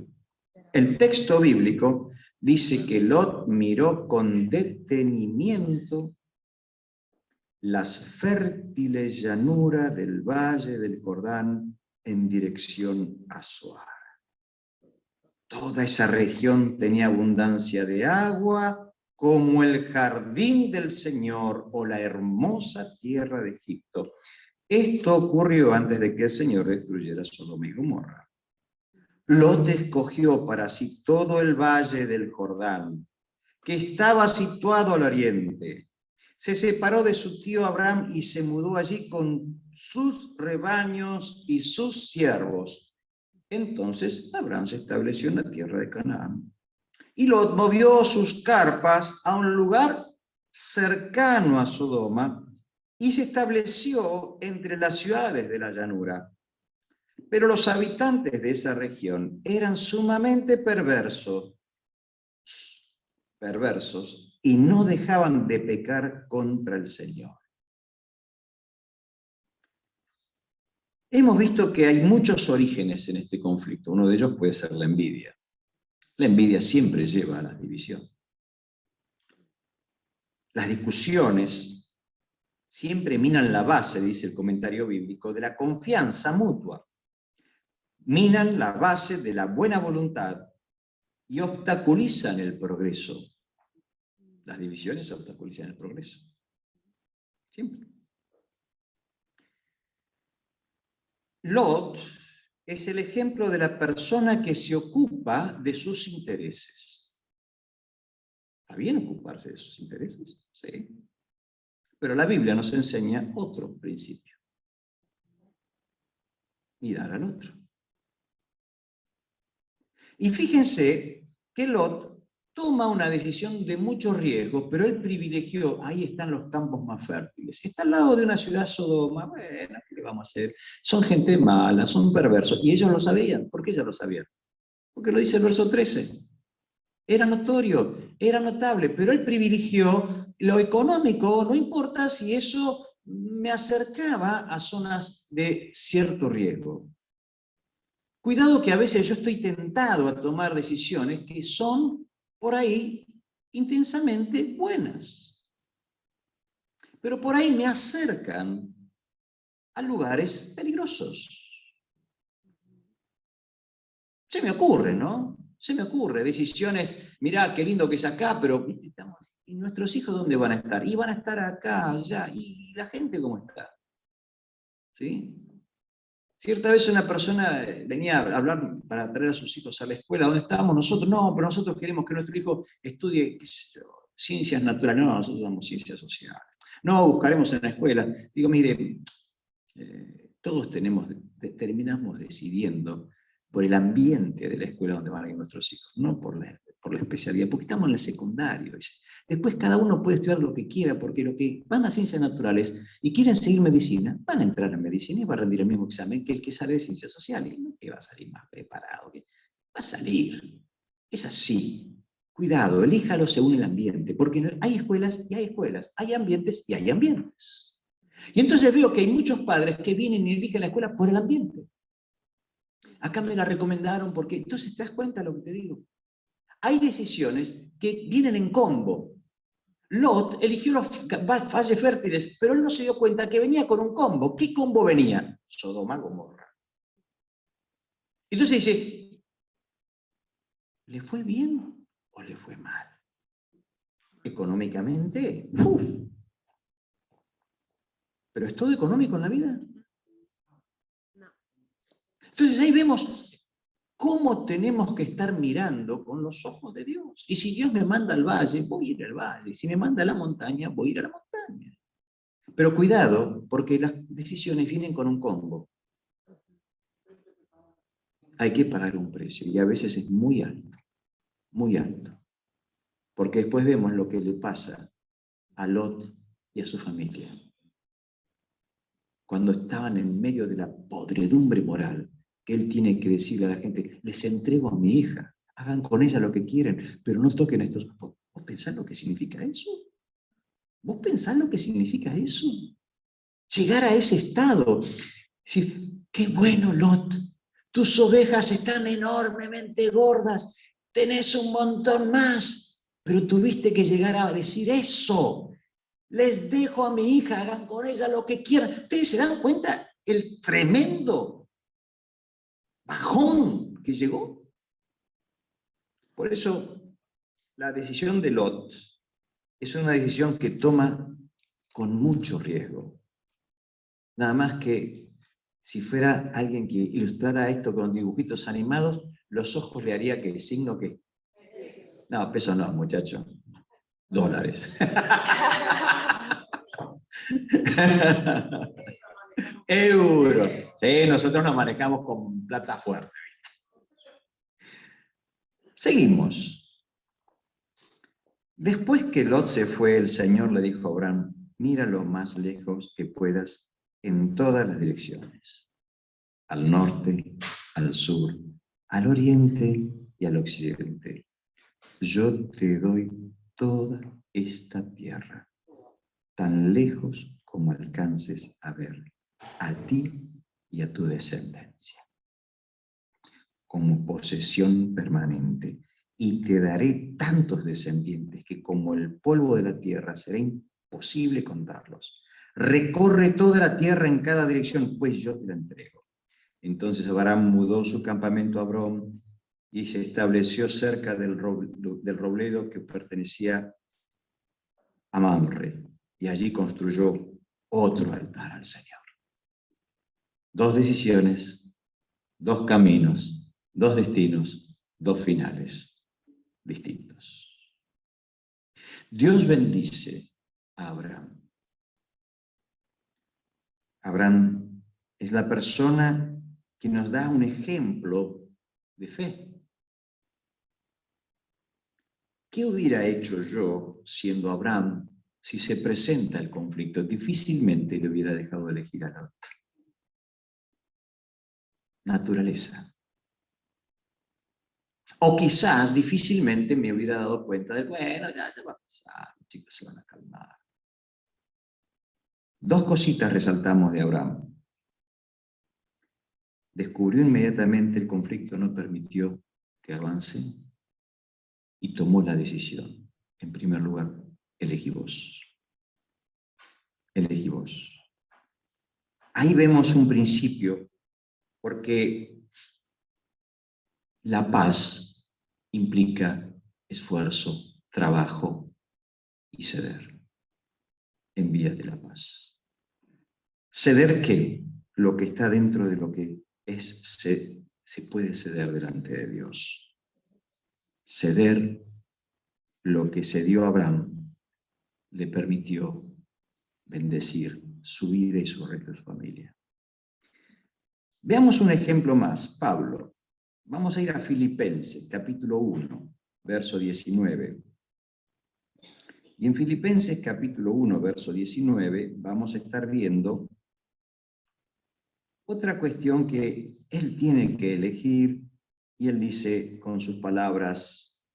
El texto bíblico dice que Lot miró con detenimiento las fértiles llanuras del valle del Jordán en dirección a Zoar. Toda esa región tenía abundancia de agua, como el jardín del Señor o la hermosa tierra de Egipto. Esto ocurrió antes de que el Señor destruyera Sodoma y Gomorra. Lot escogió para sí todo el valle del Jordán, que estaba situado al oriente. Se separó de su tío Abraham y se mudó allí con sus rebaños y sus siervos. Entonces Abraham se estableció en la tierra de Canaán. Y Lot movió sus carpas a un lugar cercano a Sodoma y se estableció entre las ciudades de la llanura. Pero los habitantes de esa región eran sumamente perversos y no dejaban de pecar contra el Señor. Hemos visto que hay muchos orígenes en este conflicto. Uno de ellos puede ser la envidia. La envidia siempre lleva a la división. Las discusiones siempre minan la base, dice el comentario bíblico, de la confianza mutua. Minan la base de la buena voluntad y obstaculizan el progreso. Las divisiones obstaculizan el progreso. Siempre. Lot es el ejemplo de la persona que se ocupa de sus intereses. ¿Está bien ocuparse de sus intereses? Sí. Pero la Biblia nos enseña otro principio. Mirar al otro. Y fíjense que Lot toma una decisión de mucho riesgo, pero él privilegió, ahí están los campos más fértiles. Está al lado de una ciudad Sodoma, bueno, ¿qué le vamos a hacer? Son gente mala, son perversos. Y ellos lo sabían. ¿Por qué ellos lo sabían? Porque lo dice el verso 13. Era notorio, era notable, pero él privilegió lo económico, no importa si eso me acercaba a zonas de cierto riesgo. Cuidado que a veces yo estoy tentado a tomar decisiones que son, por ahí, intensamente buenas. Pero por ahí me acercan a lugares peligrosos. Se me ocurre, ¿no? Se me ocurre, decisiones, mirá, qué lindo que es acá, pero ¿viste? ¿Y nuestros hijos dónde van a estar? Y van a estar acá, allá, ¿y la gente cómo está? ¿Sí? Cierta vez una persona venía a hablar para traer a sus hijos a la escuela, ¿dónde estábamos nosotros? No, pero nosotros queremos que nuestro hijo estudie, qué sé yo, ciencias naturales. No, nosotros damos ciencias sociales. No, buscaremos en la escuela. Digo, mire, todos terminamos decidiendo por el ambiente de la escuela donde van a ir nuestros hijos, no por la especialidad, porque estamos en el secundario. Después cada uno puede estudiar lo que quiera, porque los que van a ciencias naturales y quieren seguir medicina, van a entrar en medicina y van a rendir el mismo examen que el que sale de ciencias sociales, y no que va a salir más preparado, que va a salir. Es así. Cuidado, elíjalo según el ambiente, porque hay escuelas y hay escuelas, hay ambientes y hay ambientes. Y entonces veo que hay muchos padres que vienen y eligen la escuela por el ambiente. Acá me la recomendaron porque, entonces te das cuenta de lo que te digo. Hay decisiones que vienen en combo. Lot eligió los valles fértiles, pero él no se dio cuenta que venía con un combo. ¿Qué combo venía? Sodoma, Gomorra. Entonces dice, ¿le fue bien o le fue mal? Económicamente, ¡uf! ¿Pero es todo económico en la vida? Entonces ahí vemos cómo tenemos que estar mirando con los ojos de Dios. Y si Dios me manda al valle, voy a ir al valle. Si me manda a la montaña, voy a ir a la montaña. Pero cuidado, porque las decisiones vienen con un combo. Hay que pagar un precio, y a veces es muy alto, muy alto. Porque después vemos lo que le pasa a Lot y a su familia. Cuando estaban en medio de la podredumbre moral, que él tiene que decirle a la gente, les entrego a mi hija, hagan con ella lo que quieren, pero no toquen a estos. ¿Vos pensás lo que significa eso? ¿Vos pensás lo que significa eso? Llegar a ese estado. Decir, qué bueno, Lot, tus ovejas están enormemente gordas, tenés un montón más, pero tuviste que llegar a decir eso. Les dejo a mi hija, hagan con ella lo que quieran. ¿Ustedes se dan cuenta el tremendo bajón que llegó? Por eso, la decisión de Lot es una decisión que toma con mucho riesgo. Nada más que si fuera alguien que ilustrara esto con dibujitos animados, los ojos le haría que el signo que... No, pesos no, muchacho. Dólares. Euros. Sí, nosotros nos manejamos con plata fuerte. Seguimos. Después que Lot se fue, el Señor le dijo a Abraham, mira lo más lejos que puedas en todas las direcciones. Al norte, al sur, al oriente y al occidente. Yo te doy toda esta tierra, tan lejos como alcances a ver, a ti y a tu descendencia, como posesión permanente, y te daré tantos descendientes que como el polvo de la tierra será imposible contarlos. Recorre toda la tierra en cada dirección, pues yo te la entrego. Entonces Abraham mudó su campamento a Hebrón y se estableció cerca del robledo que pertenecía a Mamre, y allí construyó otro altar al Señor. Dos decisiones, dos caminos, dos destinos, dos finales distintos. Dios bendice a Abraham. Abraham es la persona que nos da un ejemplo de fe. ¿Qué hubiera hecho yo, siendo Abraham, si se presenta el conflicto? Difícilmente le hubiera dejado elegir a Lot. Naturaleza. O quizás difícilmente me hubiera dado cuenta de, bueno, ya se va a pasar, los chicos se van a calmar. Dos cositas resaltamos de Abraham. Descubrió inmediatamente el conflicto, no permitió que avance y tomó la decisión. En primer lugar, elegí vos. Elegí vos. Ahí vemos un principio, porque la paz implica esfuerzo, trabajo y ceder en vías de la paz. ¿Ceder qué? Lo que está dentro de lo que es, se puede ceder delante de Dios. Ceder lo que cedió a Abraham le permitió bendecir su vida y su resto de su familia. Veamos un ejemplo más, Pablo. Vamos a ir a Filipenses, capítulo 1, verso 19. Y en Filipenses, capítulo 1, verso 19, vamos a estar viendo otra cuestión que él tiene que elegir, y él dice con sus palabras: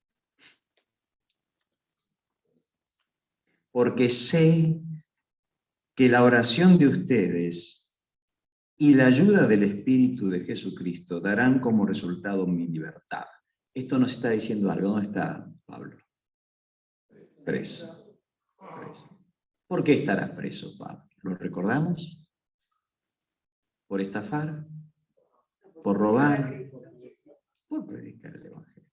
porque sé que la oración de ustedes y la ayuda del Espíritu de Jesucristo darán como resultado mi libertad. Esto nos está diciendo algo. ¿Dónde está Pablo? Preso. ¿Por qué estará preso Pablo? ¿Lo recordamos? ¿Por estafar? ¿Por robar? Por predicar el Evangelio.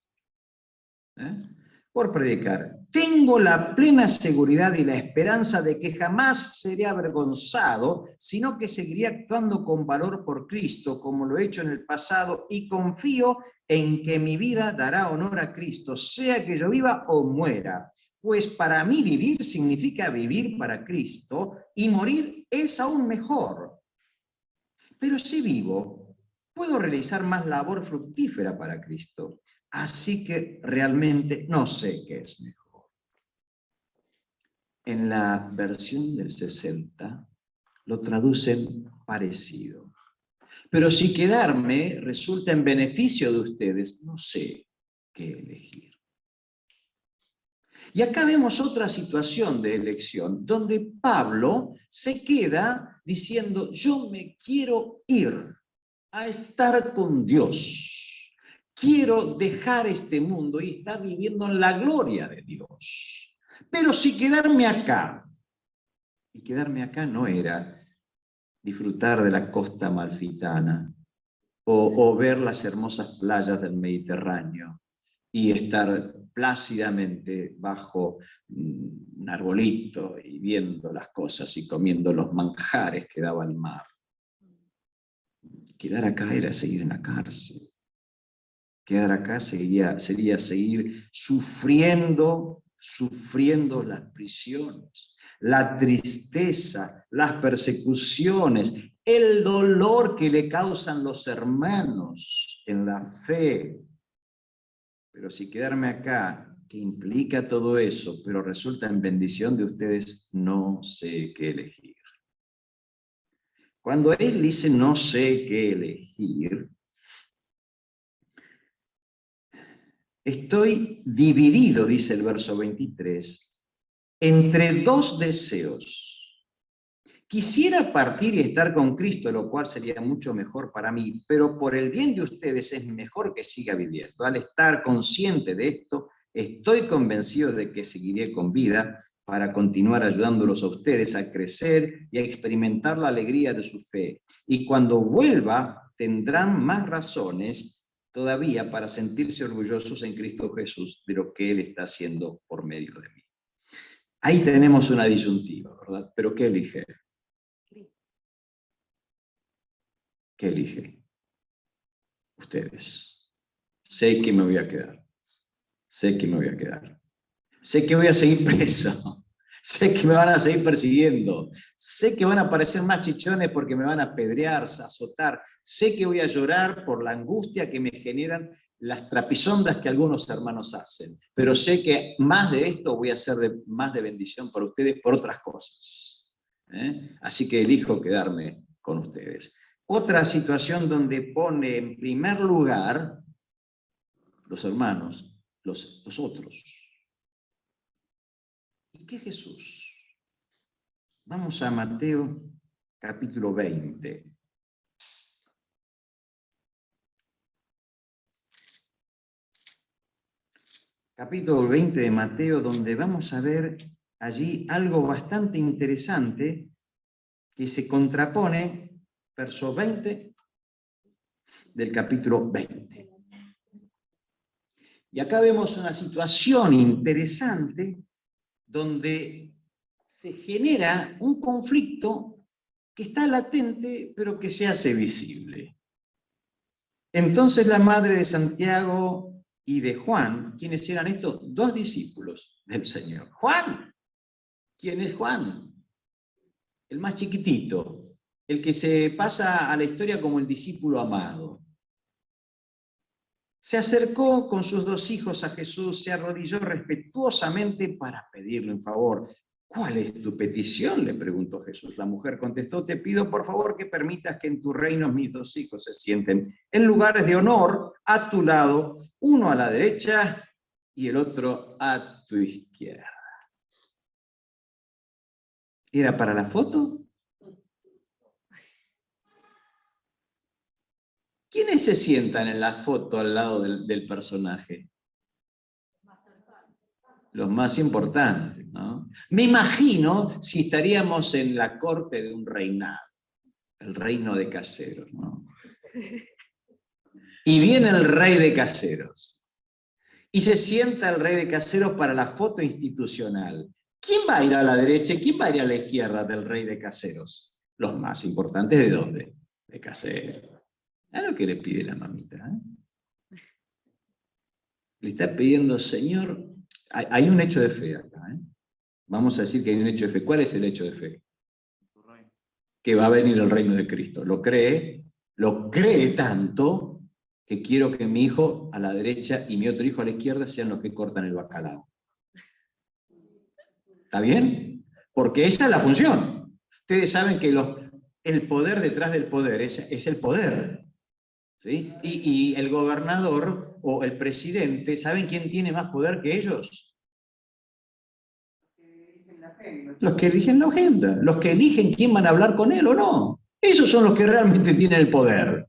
Por predicar. Tengo la plena seguridad y la esperanza de que jamás seré avergonzado, sino que seguiré actuando con valor por Cristo, como lo he hecho en el pasado, y confío en que mi vida dará honor a Cristo, sea que yo viva o muera. Pues para mí vivir significa vivir para Cristo, y morir es aún mejor. Pero si vivo, puedo realizar más labor fructífera para Cristo. Así que realmente no sé qué es mejor. En la versión del 60 lo traducen parecido. Pero si quedarme resulta en beneficio de ustedes, no sé qué elegir. Y acá vemos otra situación de elección, donde Pablo se queda diciendo: yo me quiero ir a estar con Dios. Quiero dejar este mundo y estar viviendo en la gloria de Dios. Pero si quedarme acá, y quedarme acá no era disfrutar de la costa amalfitana o ver las hermosas playas del Mediterráneo y estar plácidamente bajo un arbolito y viendo las cosas y comiendo los manjares que daba el mar. Quedar acá era seguir en la cárcel. Quedar acá sería seguir sufriendo las prisiones, la tristeza, las persecuciones, el dolor que le causan los hermanos en la fe. Pero si quedarme acá, que implica todo eso, pero resulta en bendición de ustedes, no sé qué elegir. Cuando él dice no sé qué elegir, estoy dividido, dice el verso 23, entre dos deseos. Quisiera partir y estar con Cristo, lo cual sería mucho mejor para mí, pero por el bien de ustedes es mejor que siga viviendo. Al estar consciente de esto, estoy convencido de que seguiré con vida para continuar ayudándolos a ustedes a crecer y a experimentar la alegría de su fe. Y cuando vuelva, tendrán más razones todavía para sentirse orgullosos en Cristo Jesús de lo que Él está haciendo por medio de mí. Ahí tenemos una disyuntiva, ¿verdad? Pero ¿qué elige? ¿Qué elige? Ustedes. Sé que me voy a quedar. Sé que me voy a quedar. Sé que voy a seguir preso. Sé que me van a seguir persiguiendo. Sé que van a aparecer más chichones porque me van a apedrear, azotar. Sé que voy a llorar por la angustia que me generan las trapisondas que algunos hermanos hacen. Pero sé que más de esto voy a ser más de bendición para ustedes por otras cosas. Así que elijo quedarme con ustedes. Otra situación donde pone en primer lugar los hermanos, los otros. ¿Y qué Jesús? Vamos a Mateo capítulo 20. Capítulo 20 de Mateo, donde vamos a ver allí algo bastante interesante que se contrapone, verso 20 del capítulo 20. Y acá vemos una situación interesante donde se genera un conflicto que está latente, pero que se hace visible. Entonces la madre de Santiago y de Juan, ¿quiénes eran estos? 2 discípulos del Señor. Juan, ¿quién es Juan? El más chiquitito, el que se pasa a la historia como el discípulo amado. Se acercó con sus 2 hijos a Jesús, se arrodilló respetuosamente para pedirle un favor. ¿Cuál es tu petición?, le preguntó Jesús. La mujer contestó: te pido por favor que permitas que en tu reino mis 2 hijos se sienten en lugares de honor a tu lado, uno a la derecha y el otro a tu izquierda. ¿Era para la foto? ¿Quiénes se sientan en la foto al lado del personaje? Los más importantes, ¿no? Me imagino si estaríamos en la corte de un reinado, el reino de Caseros, ¿no? Y viene el rey de Caseros, y se sienta el rey de Caseros para la foto institucional. ¿Quién va a ir a la derecha y quién va a ir a la izquierda del rey de Caseros? Los más importantes, ¿de dónde? De Caseros. ¿Es lo que le pide la mamita? Le está pidiendo: Señor, hay un hecho de fe acá. Vamos a decir que hay un hecho de fe. ¿Cuál es el hecho de fe? Que va a venir el reino de Cristo. Lo cree tanto que quiero que mi hijo a la derecha y mi otro hijo a la izquierda sean los que cortan el bacalao. ¿Está bien? Porque esa es la función. Ustedes saben que el poder detrás del poder es el poder. ¿Sí? Y el gobernador o el presidente, ¿saben quién tiene más poder que ellos? Los que eligen la agenda, los que eligen quién van a hablar con él o no. Esos son los que realmente tienen el poder.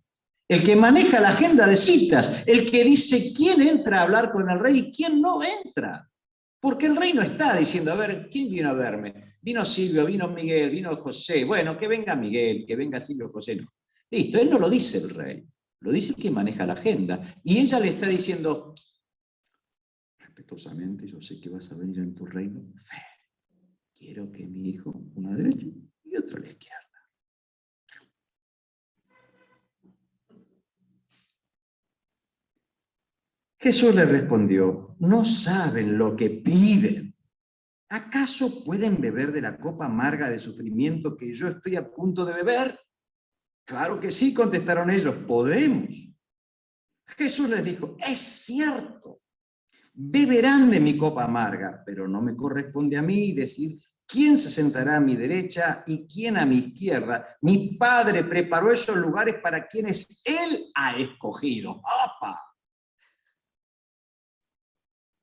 El que maneja la agenda de citas, el que dice quién entra a hablar con el rey y quién no entra. Porque el rey no está diciendo: a ver, ¿quién vino a verme? Vino Silvio, vino Miguel, vino José. Bueno, que venga Miguel, que venga Silvio, José. No. Listo, él no lo dice el rey. Lo dice el que maneja la agenda. Y ella le está diciendo: respetuosamente, yo sé que vas a venir en tu reino. Fe. Quiero que mi hijo, uno a la derecha y otro a la izquierda. Jesús le respondió: no saben lo que piden. ¿Acaso pueden beber de la copa amarga de sufrimiento que yo estoy a punto de beber? Claro que sí, contestaron ellos, podemos. Jesús les dijo: es cierto, beberán de mi copa amarga, pero no me corresponde a mí decir quién se sentará a mi derecha y quién a mi izquierda. Mi Padre preparó esos lugares para quienes Él ha escogido. ¡Opa!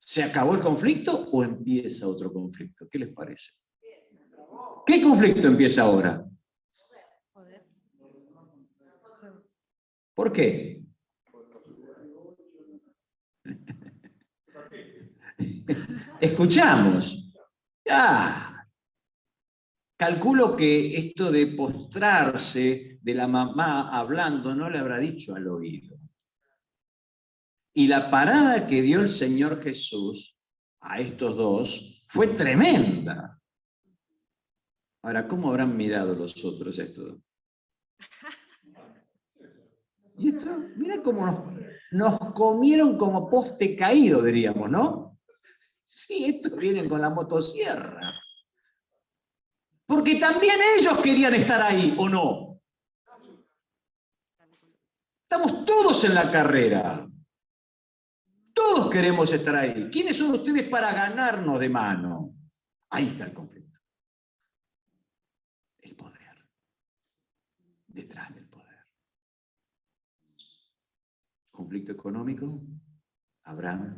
¿Se acabó el conflicto o empieza otro conflicto? ¿Qué les parece? ¿Qué conflicto empieza ahora? ¿Por qué? Escuchamos. Calculo que esto de postrarse de la mamá hablando no le habrá dicho al oído. Y la parada que dio el Señor Jesús a estos 2 fue tremenda. Ahora, ¿cómo habrán mirado los otros estos? Y esto, mira cómo nos comieron como poste caído, diríamos, ¿no? Sí, estos vienen con la motosierra. Porque también ellos querían estar ahí, ¿o no? Estamos todos en la carrera. Todos queremos estar ahí. ¿Quiénes son ustedes para ganarnos de mano? Ahí está el conflicto. El poder. Detrás del poder. Conflicto económico. Habrá.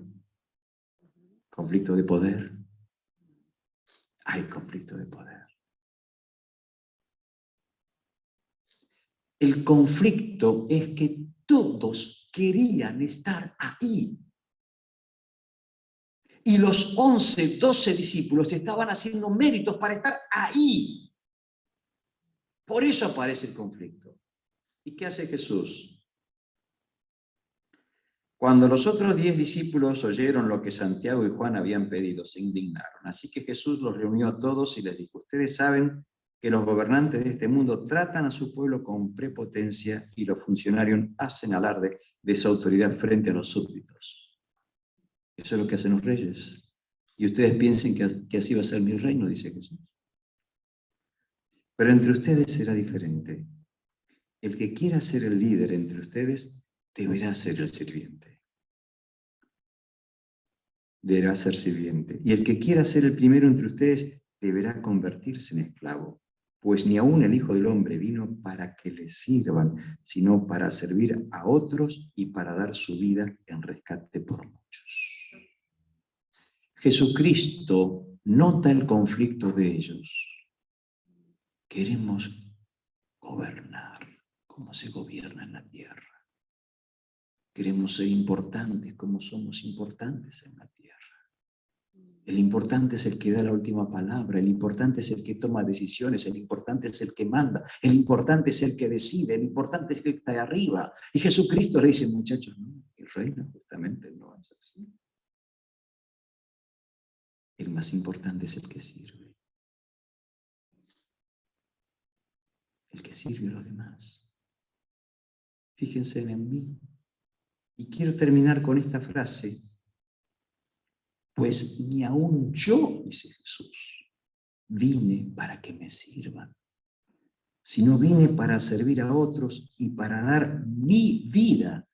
Conflicto de poder. Hay conflicto de poder. El conflicto es que todos querían estar ahí. Y los 11, 12 discípulos estaban haciendo méritos para estar ahí. Por eso aparece el conflicto. ¿Y qué hace Jesús? Cuando los otros 10 discípulos oyeron lo que Santiago y Juan habían pedido, se indignaron. Así que Jesús los reunió a todos y les dijo: ustedes saben que los gobernantes de este mundo tratan a su pueblo con prepotencia y los funcionarios hacen alarde de su autoridad frente a los súbditos. Eso es lo que hacen los reyes. Y ustedes piensen que así va a ser mi reino, dice Jesús. Pero entre ustedes será diferente. El que quiera ser el líder entre ustedes deberá ser el sirviente. Deberá ser sirviente. Y el que quiera ser el primero entre ustedes deberá convertirse en esclavo. Pues ni aún el Hijo del Hombre vino para que le sirvan, sino para servir a otros y para dar su vida en rescate por muchos. Jesucristo nota el conflicto de ellos. Queremos gobernar como se gobierna en la tierra. Queremos ser importantes como somos importantes en la tierra. El importante es el que da la última palabra, el importante es el que toma decisiones, el importante es el que manda, el importante es el que decide, el importante es el que está de arriba. Y Jesucristo le dice: muchachos, no, el reino justamente no es así. El más importante es el que sirve. El que sirve a los demás. Fíjense en mí. Y quiero terminar con esta frase. Pues ni aún yo, dice Jesús, vine para que me sirvan, sino vine para servir a otros y para dar mi vida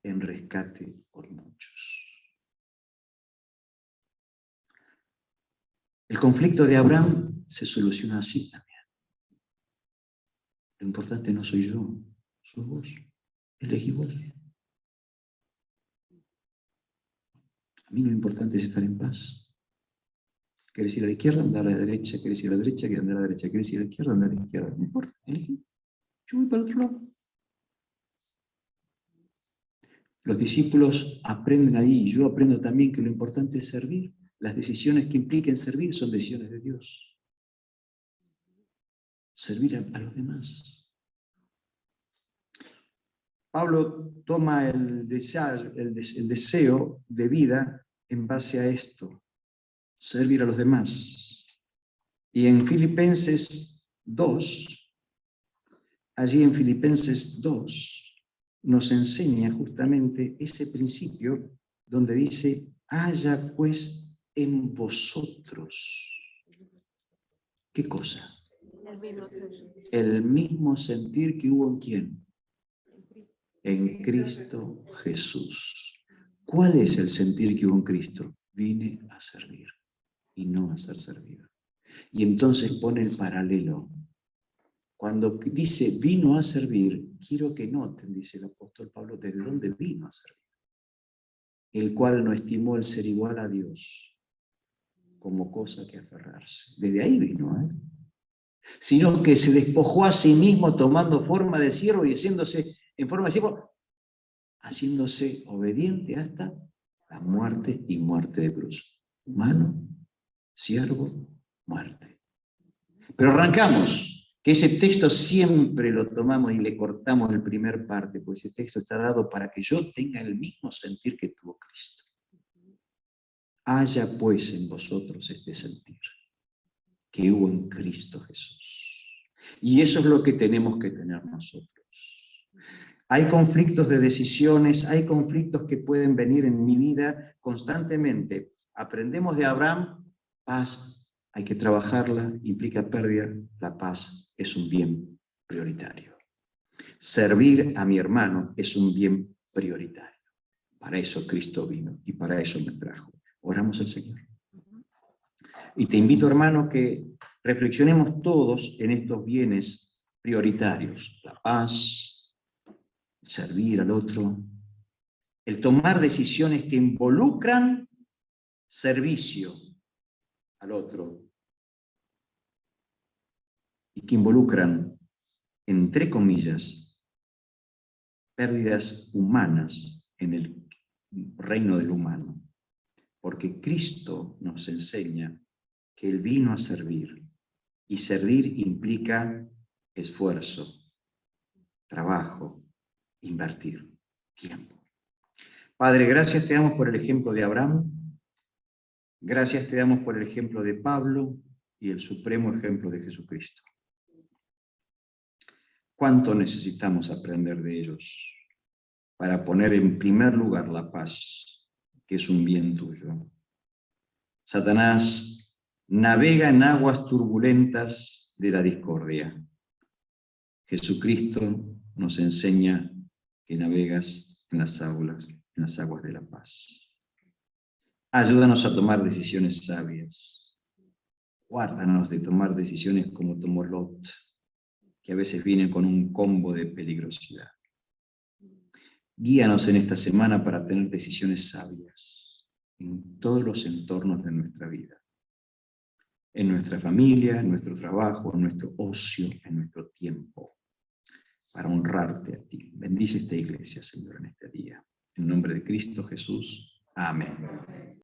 en rescate por muchos. El conflicto de Abraham se soluciona así también. Lo importante no soy yo, sos vos. Elegí vos. A mí lo importante es estar en paz. ¿Querés ir a la izquierda? Andar a la derecha. ¿Querés ir a la derecha? Que andar a la derecha. ¿Querés ir a la izquierda? Andar a la izquierda. No importa, elegí. Yo voy para el otro lado. Los discípulos aprenden ahí, y yo aprendo también, que lo importante es servir. Las decisiones que impliquen servir son decisiones de Dios. Servir a los demás. Pablo toma el deseo de vida en base a esto, servir a los demás. Y en Filipenses 2, allí en Filipenses 2, nos enseña justamente ese principio donde dice: haya pues en vosotros. ¿Qué cosa? El mismo sentir que hubo en ¿quién? En Cristo Jesús. ¿Cuál es el sentir que hubo en Cristo? Vine a servir y no a ser servido. Y entonces pone el paralelo. Cuando dice vino a servir, quiero que noten, dice el apóstol Pablo, desde dónde vino a servir. El cual no estimó el ser igual a Dios como cosa que aferrarse. Desde ahí vino, sino que se despojó a sí mismo tomando forma de siervo y haciéndose en forma de siervo, haciéndose obediente hasta la muerte y muerte de cruz. Humano, siervo, muerte. Pero arrancamos, que ese texto siempre lo tomamos y le cortamos el primer parte, pues ese texto está dado para que yo tenga el mismo sentir que tuvo Cristo. Haya pues en vosotros este sentir que hubo en Cristo Jesús. Y eso es lo que tenemos que tener nosotros. Hay conflictos de decisiones, hay conflictos que pueden venir en mi vida constantemente. Aprendemos de Abraham, paz, hay que trabajarla, implica pérdida, la paz es un bien prioritario. Servir a mi hermano es un bien prioritario. Para eso Cristo vino y para eso me trajo. Oramos al Señor. Y te invito, hermano, que reflexionemos todos en estos bienes prioritarios. La paz, servir al otro, el tomar decisiones que involucran servicio al otro y que involucran, entre comillas, pérdidas humanas en el reino del humano. Porque Cristo nos enseña que Él vino a servir, y servir implica esfuerzo, trabajo, invertir tiempo. Padre, gracias te damos por el ejemplo de Abraham, gracias te damos por el ejemplo de Pablo y el supremo ejemplo de Jesucristo. ¿Cuánto necesitamos aprender de ellos para poner en primer lugar la paz, que es un bien tuyo? Satanás navega en aguas turbulentas de la discordia. Jesucristo nos enseña que navegas en las aguas de la paz. Ayúdanos a tomar decisiones sabias. Guárdanos de tomar decisiones como tomó Lot, que a veces vienen con un combo de peligrosidad. Guíanos en esta semana para tener decisiones sabias en todos los entornos de nuestra vida. En nuestra familia, en nuestro trabajo, en nuestro ocio, en nuestro tiempo, para honrarte a ti. Bendice esta iglesia, Señor, en este día. En nombre de Cristo Jesús. Amén.